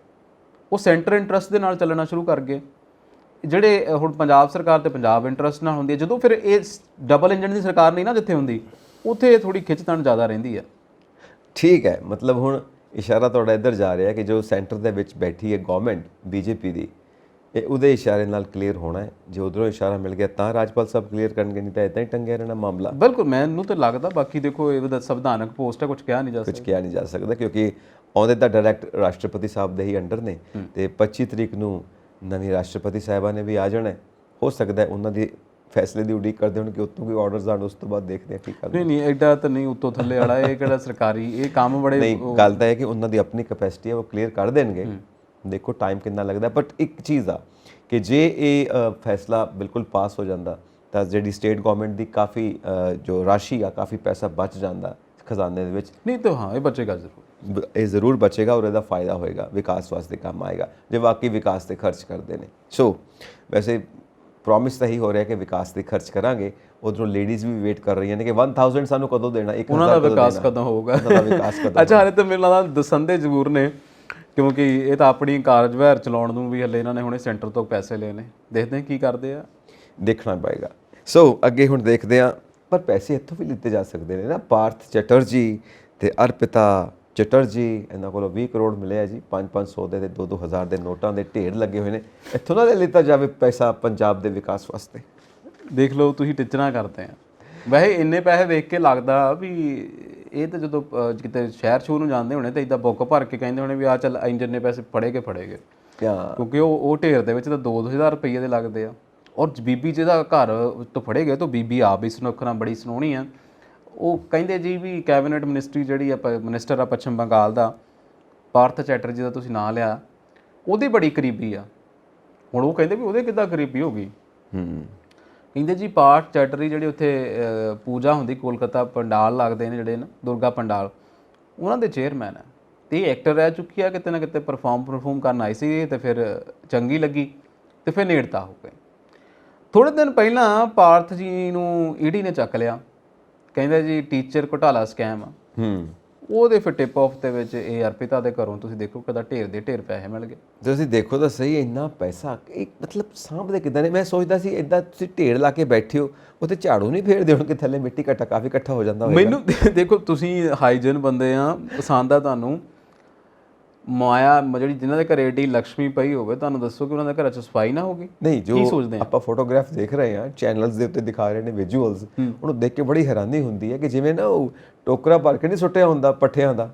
ਉਹ ਸੈਂਟਰ ਇੰਟਰਸਟ ਦੇ ਨਾਲ ਚੱਲਣਾ ਸ਼ੁਰੂ ਕਰ ਗਏ। ਜਿਹੜੇ ਹੁਣ ਪੰਜਾਬ ਸਰਕਾਰ ਤੇ ਪੰਜਾਬ ਇੰਟਰਸਟ ਨਾਲ ਹੁੰਦੀ ਹੈ, ਜਦੋਂ ਫਿਰ ਇਹ ਡਬਲ ਇੰਜਨ ਦੀ ਸਰਕਾਰ ਨਹੀਂ ਨਾ ਜਿੱਥੇ ਹੁੰਦੀ, ਉੱਥੇ ਥੋੜੀ ਖਿੱਚਤਣ ਜ਼ਿਆਦਾ ਰਹਿੰਦੀ ਹੈ। ਠੀਕ ਹੈ, ਮਤਲਬ ਹੁਣ ਇਸ਼ਾਰਾ ਤੁਹਾਡਾ ਇੱਧਰ ਜਾ ਰਿਹਾ ਕਿ ਜੋ ਸੈਂਟਰ ਦੇ ਵਿੱਚ ਬੈਠੀ ਹੈ ਗਵਰਨਮੈਂਟ BJP ਦੀ, ਇਹ ਉਹਦੇ ਇਸ਼ਾਰੇ ਨਾਲ ਕਲੀਅਰ ਹੋਣਾ ਹੈ। ਜੇ ਉਧਰੋਂ ਇਸ਼ਾਰਾ ਮਿਲ ਗਿਆ ਤਾਂ ਰਾਜਪਾਲ ਸਾਹਿਬ ਕਲੀਅਰ ਕਰਨਗੇ, ਨਹੀਂ ਤਾਂ ਇਦਾਂ ਹੀ ਟੰਗਿਆ ਰਹਿਣਾ ਮਾਮਲਾ। ਬਿਲਕੁਲ, ਮੈਨੂੰ ਤਾਂ ਲੱਗਦਾ। ਬਾਕੀ ਦੇਖੋ ਇਹ ਸੰਵਿਧਾਨਕ ਪੋਸਟ ਹੈ, ਕੁਝ ਕਿਹਾ ਨਹੀਂ ਜਾ ਸਕਦਾ ਕਿਉਂਕਿ ਆਉਂਦੇ ਤਾਂ ਡਾਇਰੈਕਟ ਰਾਸ਼ਟਰਪਤੀ ਸਾਹਿਬ ਦੇ ਹੀ ਅੰਡਰ ਨੇ, ਤੇ 25 ਤਰੀਕ ਨੂੰ ਨਵੀਂ ਰਾਸ਼ਟਰਪਤੀ ਸਾਹਿਬਾਂ ਨੇ ਵੀ ਆ ਜਾਣਾ। ਹੋ ਸਕਦਾ ਉਹਨਾਂ ਦੀ ਫੈਸਲੇ ਦੀ ਉਡੀਕ ਕਰਦੇ ਹੋਣ ਕਿ ਉੱਤੋਂ ਕੋਈ ਆਰਡਰਸ ਆਣ, ਉਸ ਤੋਂ ਬਾਅਦ ਦੇਖਦੇ ਆ ਕੀ ਕਰਦੇ। ਨਹੀਂ ਐਡਾ ਤਾਂ ਨਹੀਂ ਉੱਤੋਂ ਥੱਲੇ ਵਾਲਾ, ਇਹ ਕਿਹੜਾ ਸਰਕਾਰੀ ਇਹ ਕੰਮ ਬੜੇ। ਨਹੀਂ, ਗੱਲ ਤਾਂ ਹੈ ਕਿ ਉਹਨਾਂ ਦੀ ਆਪਣੀ ਕੈਪੈਸਿਟੀ ਹੈ, ਉਹ ਕਲੀਅਰ ਕਰ ਦੇਣਗੇ। ਦੇਖੋ ਟਾਈਮ ਕਿੰਨਾ ਲੱਗਦਾ, ਬਟ ਇੱਕ ਚੀਜ਼ ਆ ਕਿ ਜੇ ਇਹ ਫੈਸਲਾ ਬਿਲਕੁਲ ਪਾਸ ਹੋ ਜਾਂਦਾ ਤਾਂ ਜਿਹੜੀ ਸਟੇਟ ਗਵਰਨਮੈਂਟ ਦੀ ਕਾਫੀ ਜੋ ਰਾਸ਼ੀ ਆ, ਕਾਫੀ ਪੈਸਾ ਬਚ ਜਾਂਦਾ ਖਜ਼ਾਨੇ ਦੇ ਵਿੱਚ। ਨਹੀਂ ਤਾਂ ਹਾਂ, ਇਹ ਬਚੇਗਾ ਜ਼ਰੂਰ, ਇਹ ਜ਼ਰੂਰ ਬਚੇਗਾ ਔਰ ਇਹਦਾ ਫਾਇਦਾ ਹੋਏਗਾ, ਵਿਕਾਸ ਵਾਸਤੇ ਕੰਮ ਆਏਗਾ ਜੇ ਵਾਕਈ ਵਿਕਾਸ 'ਤੇ ਖਰਚ ਕਰਦੇ ਨੇ। ਸੋ ਵੈਸੇ ਪ੍ਰੋਮਿਸ ਤਾਂ ਹੀ ਹੋ ਰਿਹਾ ਕਿ ਵਿਕਾਸ 'ਤੇ ਖਰਚ ਕਰਾਂਗੇ। ਉਧਰੋਂ ਲੇਡੀਜ਼ ਵੀ ਵੇਟ ਕਰ ਰਹੀਆਂ ਨੇ ਕਿ 1000 ਸਾਨੂੰ ਕਦੋਂ ਦੇਣਾ, ਉਹਨਾਂ ਦਾ ਵਿਕਾਸ ਕਦੋਂ ਹੋਊਗਾ। ਅੱਛਾ, ਹਾਲੇ ਤਾਂ ਮੈਨੂੰ ਲੱਗਦਾ ਦਸੰਦੇ ਜ਼ਰੂਰ ਨੇ, ਕਿਉਂਕਿ ਇਹ ਤਾਂ ਆਪਣੀ ਕਾਰਜਵਾਰ ਚਲਾਉਣ ਨੂੰ ਵੀ ਹਲੇ ਇਹਨਾਂ ਨੇ ਹੁਣੇ ਸੈਂਟਰ ਤੋਂ ਪੈਸੇ ਲਏ ਨੇ। ਦੇਖਦੇ ਹਾਂ ਕੀ ਕਰਦੇ ਆ, ਦੇਖਣਾ ਪਏਗਾ। ਸੋ ਅੱਗੇ ਹੁਣ ਦੇਖਦੇ ਹਾਂ, ਪਰ ਪੈਸੇ ਇੱਥੋਂ ਵੀ ਲਿੱਤੇ ਜਾ ਸਕਦੇ ਨੇ ਨਾ। ਪਾਰਥ ਚੈਟਰਜੀ ਤੇ ਅਰਪਿਤਾ ਚੈਟਰਜੀ, ਇਹਨਾਂ ਕੋਲੋਂ 20 ਕਰੋੜ ਮਿਲਿਆ ਜੀ, 500 ਦੇ ਤੇ 2-2000 ਦੇ ਨੋਟਾਂ ਦੇ ਢੇਰ ਲੱਗੇ ਹੋਏ ਨੇ। ਇੱਥੋਂ ਨਾ ਲਿੱਤਾ ਜਾਵੇ ਪੈਸਾ ਪੰਜਾਬ ਦੇ ਵਿਕਾਸ ਵਾਸਤੇ। ਦੇਖ ਲਓ ਤੁਸੀਂ ਟਿਚਣਾ ਕਰਦੇ ਆ। ਵੈਸੇ ਇੰਨੇ ਪੈਸੇ ਵੇਖ ਕੇ ਲੱਗਦਾ ਵੀ ਇਹ ਤਾਂ ਜਦੋਂ ਕਿਤੇ ਸ਼ਹਿਰ ਸ਼ੋਰ ਨੂੰ ਜਾਂਦੇ ਹੋਣੇ ਤਾਂ ਇੱਦਾਂ ਬੁੱਕ ਭਰ ਕੇ ਕਹਿੰਦੇ ਹੋਣੇ ਵੀ ਆ ਚੱਲ ਇੰਜਨ ਨੇ ਪੈਸੇ ਫੜੇਗੇ, ਕਿਉਂਕਿ ਉਹ ਢੇਰ ਦੇ ਵਿੱਚ ਤਾਂ 2000 ਰੁਪਏ ਦੇ ਲੱਗਦੇ ਆ। ਔਰ ਬੀਬੀ ਜਿਹਦਾ ਘਰ ਤੋਂ ਫੜੇ ਗਏ ਤਾਂ ਬੀਬੀ ਆਪ ਵੀ ਸੁਨੱਖਣਾ ਬੜੀ ਸੋਹਣੀ ਆ। ਉਹ ਕਹਿੰਦੇ ਜੀ ਵੀ ਕੈਬਨਿਟ ਮਿਨਿਸਟਰੀ ਜਿਹੜੀ ਆ, ਮਿਨਿਸਟਰ ਆ ਪੱਛਮ ਬੰਗਾਲ ਦਾ, ਪਾਰਥ ਚੈਟਰਜੀ ਦਾ ਤੁਸੀਂ ਨਾਂ ਲਿਆ, ਉਹਦੀ ਬੜੀ ਕਰੀਬੀ ਆ। ਹੁਣ ਉਹ ਕਹਿੰਦੇ ਵੀ ਉਹਦੇ ਕਿੱਦਾਂ ਗਰੀਬੀ ਹੋ ਗਈ। ਹੂੰ ਕਹਿੰਦੇ ਜੀ ਪਾਠ ਚੈਟਰੀ ਜਿਹੜੇ ਉੱਥੇ ਪੂਜਾ ਹੁੰਦੀ ਕੋਲਕਾਤਾ ਪੰਡਾਲ ਲੱਗਦੇ ਨੇ ਜਿਹੜੇ ਨਾ ਦੁਰਗਾ ਪੰਡਾਲ, ਉਹਨਾਂ ਦੇ ਚੇਅਰਮੈਨ ਹੈ ਤੇ ਇਹ ਐਕਟਰ ਰਹਿ ਚੁੱਕੀ ਆ, ਕਿਤੇ ਨਾ ਕਿਤੇ ਪਰਫਾਰਮ ਕਰਨ ਆਈ ਸੀ ਤੇ ਫਿਰ ਚੰਗੀ ਲੱਗੀ ਤੇ ਫਿਰ ਨੇੜਤਾ ਹੋ ਗਏ। ਥੋੜੇ ਦਿਨ ਪਹਿਲਾਂ ਪਾਰਥ ਜੀ ਨੂੰ ਈਡੀ ਨੇ ਚੱਕ ਲਿਆ, ਕਹਿੰਦਾ ਜੀ ਟੀਚਰ ਘੁਟਾਲਾ ਸਕੈਮ ਆ। ਹੂੰ ਉਹਦੇ ਫਿਰ ਟਿਪ ਆਫ ਦੇ ਵਿੱਚ ਇਹ ਅਰਪਿਤਾ ਦੇ ਘਰੋਂ ਤੁਸੀਂ ਦੇਖੋ ਕਿੱਦਾਂ ਢੇਰ ਦੇ ਢੇਰ ਪੈਸੇ ਮਿਲ ਗਏ। ਤੁਸੀਂ ਦੇਖੋ ਤਾਂ ਸਹੀ, ਇੰਨਾ ਪੈਸਾ ਇਹ ਮਤਲਬ ਸਾਂਭਦੇ ਕਿੱਦਾਂ ਨੇ। ਮੈਂ ਸੋਚਦਾ ਸੀ ਇਦਾਂ ਤੁਸੀਂ ਢੇਰ ਲਾ ਕੇ ਬੈਠੇ ਹੋ, ਉੱਥੇ ਝਾੜੂ ਨਹੀਂ ਫੇਰਦੇ ਹੁਣ ਕਿ ਥੱਲੇ ਮਿੱਟੀ ਘੱਟਾ ਕਾਫੀ ਇਕੱਠਾ ਹੋ ਜਾਂਦਾ ਹੋਵੇਗਾ। ਮੈਨੂੰ ਦੇਖੋ ਤੁਸੀਂ ਹਾਈਜਨ ਬੰਦੇ ਆ, ਪਸੰਦ ਆ ਤੁਹਾਨੂੰ ਮਾਇਆ ਜਿਹੜੀ ਜਿਨ੍ਹਾਂ ਦੇ ਘਰੇ ਏਡੀ ਲక్ష్ਮੀ ਪਈ ਹੋਵੇ, ਤੁਹਾਨੂੰ ਦੱਸੋ ਕਿ ਉਹਨਾਂ ਦੇ ਘਰਾਂ 'ਚ ਸਫਾਈ ਨਾ ਹੋਗੀ? ਨਹੀਂ, ਜੋ ਕੀ ਸੋਚਦੇ ਆ? ਆਪਾਂ ਫੋਟੋਗ੍ਰਾਫ ਦੇਖ ਰਹੇ ਹਾਂ ਚੈਨਲਸ ਦੇ ਉੱਤੇ ਦਿਖਾ ਰਹੇ ਨੇ ਵਿਜ਼ੂਅਲਸ, ਉਹਨੂੰ ਦੇਖ ਕੇ ਬੜੀ ਹੈਰਾਨੀ ਹੁੰਦੀ ਹੈ ਕਿ ਜਿਵੇਂ ਨਾ ਉਹ ਟੋਕਰਾ ਭਰ ਕੇ ਨਹੀਂ ਸੁੱਟਿਆ ਹੁੰਦਾ ਪੱਠਿਆਂ ਦਾ,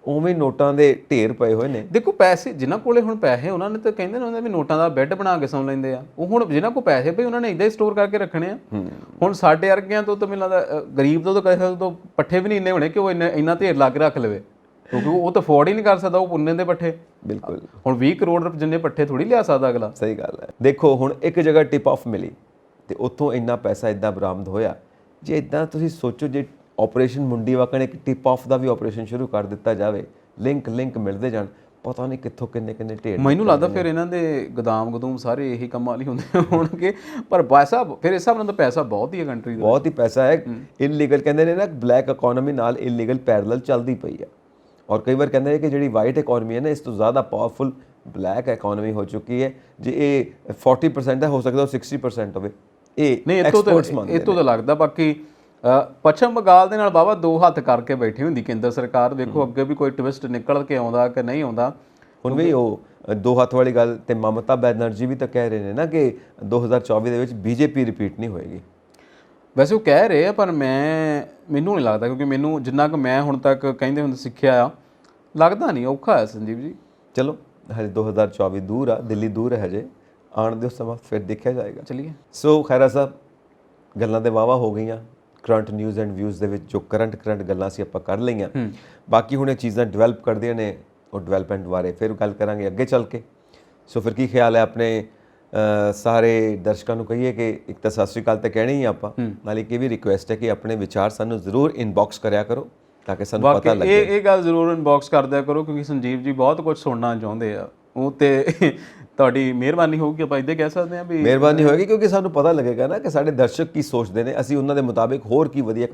ਉਵੇਂ ਨੋਟਾਂ ਦੇ ਢੇਰ ਪਏ ਹੋਏ ਨੇ। ਦੇਖੋ ਪੈਸੇ ਜਿਨ੍ਹਾਂ ਕੋਲੇ ਹੁਣ ਪੈਸੇ ਉਹਨਾਂ ਨੇ ਤਾਂ ਕਹਿੰਦੇ ਨੇ ਉਹਨਾਂ ਵੀ ਨੋਟਾਂ ਦਾ ਬੈੱਡ ਬਣਾ ਕੇ ਸੌਂ ਲੈਂਦੇ ਆ। ਉਹ ਹੁਣ ਜਿਨ੍ਹਾਂ ਕੋਲ ਪੈਸੇ ਪਏ ਉਹਨਾਂ ਨੇ ਇਦਾਂ ਹੀ ਸਟੋਰ ਕਰਕੇ ਰੱਖਣੇ ਆ। ਹੁਣ ਸਾਡੇ ਵਰਗਿਆਂ ਤੋਂ ਤਾਂ ਮੈਨੂੰ ਲੱਗਦਾ ਗਰੀਬ ਤੋਂ ਤਾਂ ਕਿਸੇ ਤੋਂ ਪੱਠੇ ਵੀ ਨਹੀਂ ਇੰਨੇ ਹੋਣੇ ਕਿ ਉਹ ਇੰਨਾ ਢੇਰ ਲਾ ਕੇ ਰੱਖ ਲਵੇ, ਕਿਉਂਕਿ ਉਹ ਤਾਂ ਅਫੋਰਡ ਹੀ ਨਹੀਂ ਕਰ ਸਕਦਾ ਉਹ ਪੁੰਨੇ ਦੇ ਪੱਠੇ। ਬਿਲਕੁਲ, ਹੁਣ 20 ਕਰੋੜ ਰੁਪਏ ਜਿੰਨੇ ਪੱਠੇ ਥੋੜੀ ਲਿਆ ਸਕਦਾ ਅਗਲਾ। ਸਹੀ ਗੱਲ ਹੈ। ਦੇਖੋ ਹੁਣ ਇੱਕ ਜਗ੍ਹਾ ਟਿਪ ਆਫ ਮਿਲੀ ਤੇ ਉੱਥੋਂ ਇੰਨਾ ਪੈਸਾ ਇਦਾਂ ਬਰਾਮਦ ਹੋਇਆ। ਜੇ ਇਦਾਂ ਤੁਸੀਂ ਸੋਚੋ, ਜੇ ਆਪਰੇਸ਼ਨ ਮੁੰਡੀ ਵਾਕਣ ਇੱਕ ਟਿਪ ਆਫ ਦਾ ਵੀ ਆਪਰੇਸ਼ਨ ਸ਼ੁਰੂ ਕਰ ਦਿੱਤਾ ਜਾਵੇ, ਲਿੰਕ ਮਿਲਦੇ ਜਾਣ, ਪਤਾ ਨਹੀਂ ਕਿੱਥੋਂ ਕਿੰਨੇ ਢੇਰ। ਮੈਨੂੰ ਲੱਗਦਾ ਫਿਰ ਇਹਨਾਂ ਦੇ ਗਦਾਮ ਸਾਰੇ ਇਹੀ ਕੰਮਾਂ ਲਈ ਹੁੰਦੇ ਹੋਣਗੇ, ਪਰ ਪੈਸਾ ਫਿਰ ਇਸ ਹਿਸਾਬ ਨਾਲ ਤਾਂ ਪੈਸਾ ਬਹੁਤ ਹੀ ਹੈ ਕੰਟਰੀ ਦਾ, ਬਹੁਤ ਹੀ ਪੈਸਾ ਹੈ। ਇਲੀਗਲ ਕਹਿੰਦੇ ਨੇ ਨਾ, ਬਲੈਕ ਇਕਨੋਮੀ ਨਾਲ ਇਲੀਗਲ ਪੈਰਲਲ ਚੱਲਦੀ ਪਈ ਹੈ। ਔਰ ਕਈ ਵਾਰ ਕਹਿੰਦੇ ਨੇ ਕਿ ਜਿਹੜੀ ਵਾਈਟ ਇਕਨੋਮੀ ਹੈ ਨਾ, ਇਸ ਤੋਂ ਜ਼ਿਆਦਾ ਪਾਵਰਫੁਲ ਬਲੈਕ ਇਕਨੋਮੀ ਹੋ ਚੁੱਕੀ ਹੈ। ਜੇ ਇਹ 40% ਹੈ, ਹੋ ਸਕਦਾ ਉਹ 60% ਹੋਵੇ। ਇਹ ਐਕਸਪੋਰਟਸ ਮੰਨਦੇ ਨੇ। ਇਹ ਤੋਂ ਤਾਂ ਲੱਗਦਾ। ਬਾਕੀ ਪੱਛਮ ਬੰਗਾਲ ਦੇ ਨਾਲ ਬਾਬਾ ਦੋ ਹੱਥ ਕਰਕੇ ਬੈਠੀ ਹੁੰਦੀ ਕੇਂਦਰ ਸਰਕਾਰ। ਵੇਖੋ ਅੱਗੇ ਵੀ ਕੋਈ ਟਵਿਸਟ ਨਿਕਲ ਕੇ ਆਉਂਦਾ ਕਿ ਨਹੀਂ ਆਉਂਦਾ। ਹੁਣ ਵੀ ਉਹ ਦੋ ਹੱਥ ਵਾਲੀ ਗੱਲ ਤੇ ਮਮਤਾ ਬੈਨਰਜੀ ਵੀ ਤਾਂ ਕਹਿ ਰਹੇ ਨੇ ਨਾ ਕਿ 2024 ਦੇ ਵਿੱਚ ਬੀਜੇਪੀ ਰਿਪੀਟ ਨਹੀਂ ਹੋਏਗੀ। ਵੈਸੇ ਉਹ ਕਹਿ ਰਹੇ ਆ, ਪਰ ਮੈਨੂੰ ਨਹੀਂ ਲੱਗਦਾ, ਕਿਉਂਕਿ ਮੈਨੂੰ ਜਿੰਨਾ ਕੁ ਮੈਂ ਹੁਣ ਤੱਕ ਕਹਿੰਦੇ ਹੁੰਦੇ ਸਿੱਖਿਆ ਆ, ਲੱਗਦਾ ਨਹੀਂ। ਔਖਾ ਹੈ ਸੰਜੀਵ ਜੀ। ਚਲੋ ਹਜੇ 2024 ਦੂਰ ਆ, ਦਿੱਲੀ ਦੂਰ ਹੈ ਹਜੇ, ਆਉਣ ਦਿਓ ਸਮਾਂ, ਫਿਰ ਦੇਖਿਆ ਜਾਏਗਾ। ਚਲਿਏ। ਸੋ ਖੈਰਾ ਸਾਹਿਬ, ਗੱਲਾਂ ਤੇ ਵਾਵਾ ਹੋ ਗਈਆਂ ਕਰੰਟ ਨਿਊਜ਼ ਐਂਡ ਵਿਊਜ਼ ਦੇ ਵਿੱਚ। ਜੋ ਕਰੰਟ ਗੱਲਾਂ ਸੀ ਆਪਾਂ ਕਰ ਲਈਆਂ। ਬਾਕੀ ਹੁਣ ਇਹ ਚੀਜ਼ਾਂ ਡਿਵੈਲਪ ਕਰਦੀਆਂ ਨੇ, ਉਹ ਡਿਵੈਲਪਮੈਂਟ ਬਾਰੇ ਫਿਰ ਗੱਲ ਕਰਾਂਗੇ ਅੱਗੇ ਚੱਲ ਕੇ। ਸੋ ਫਿਰ ਕੀ ਖਿਆਲ ਹੈ ਆਪਣੇ ਸਾਰੇ ਦਰਸ਼ਕਾਂ ਨੂੰ ਕਹੀਏ ਕਿ ਇੱਕ ਤਾਂ ਸਤਿ ਸ਼੍ਰੀ ਅਕਾਲ ਤਾਂ ਕਹਿਣੀ ਹੀ ਆਪਾਂ, ਨਾਲ ਇੱਕ ਇਹ ਵੀ ਰਿਕੁਐਸਟ ਹੈ ਕਿ ਆਪਣੇ ਵਿਚਾਰ ਸਾਨੂੰ ਜ਼ਰੂਰ ਇਨਬਾਕਸ ਕਰਿਆ ਕਰੋ ਤਾਂ ਕਿ ਸਾਨੂੰ ਪਤਾ ਲੱਗੇ। ਇਹ ਗੱਲ ਜ਼ਰੂਰ ਇਨਬਾਕਸ ਕਰ ਦਿਆ ਕਰੋ, ਕਿਉਂਕਿ ਸੰਜੀਵ ਜੀ ਬਹੁਤ ਕੁਝ ਸੁਣਨਾ ਚਾਹੁੰਦੇ ਆ। ਉਹ ਤੇ ਤੁਹਾਡੀ ਮਿਹਰਬਾਨੀ ਹੋਊਗੀ, ਆਪਾਂ ਇੱਦਾਂ ਕਹਿ ਸਕਦੇ ਹਾਂ ਵੀ ਮਿਹਰਬਾਨੀ ਹੋਏਗੀ, ਕਿਉਂਕਿ ਸਾਨੂੰ ਪਤਾ ਲੱਗੇਗਾ ਨਾ ਕਿ ਸਾਡੇ ਦਰਸ਼ਕ ਕੀ ਸੋਚਦੇ ਨੇ, ਅਸੀਂ ਉਹਨਾਂ ਦੇ ਮੁਤਾਬਿਕ ਹੋਰ ਕੀ ਵਧੀਆ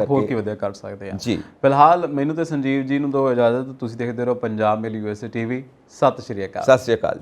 ਕਰ ਸਕਦੇ ਹਾਂ। ਜੀ ਫਿਲਹਾਲ ਮੈਨੂੰ ਤੇ ਸੰਜੀਵ ਜੀ ਨੂੰ ਦਿਓ ਇਜਾਜ਼ਤ। ਤੁਸੀਂ ਦੇਖਦੇ ਰਹੋ ਪੰਜਾਬ ਮੇਲ USA TV। ਸਤਿ ਸ਼੍ਰੀ ਅਕਾਲ। ਸਤਿ ਸ਼੍ਰੀ ਅਕਾਲ ਜੀ।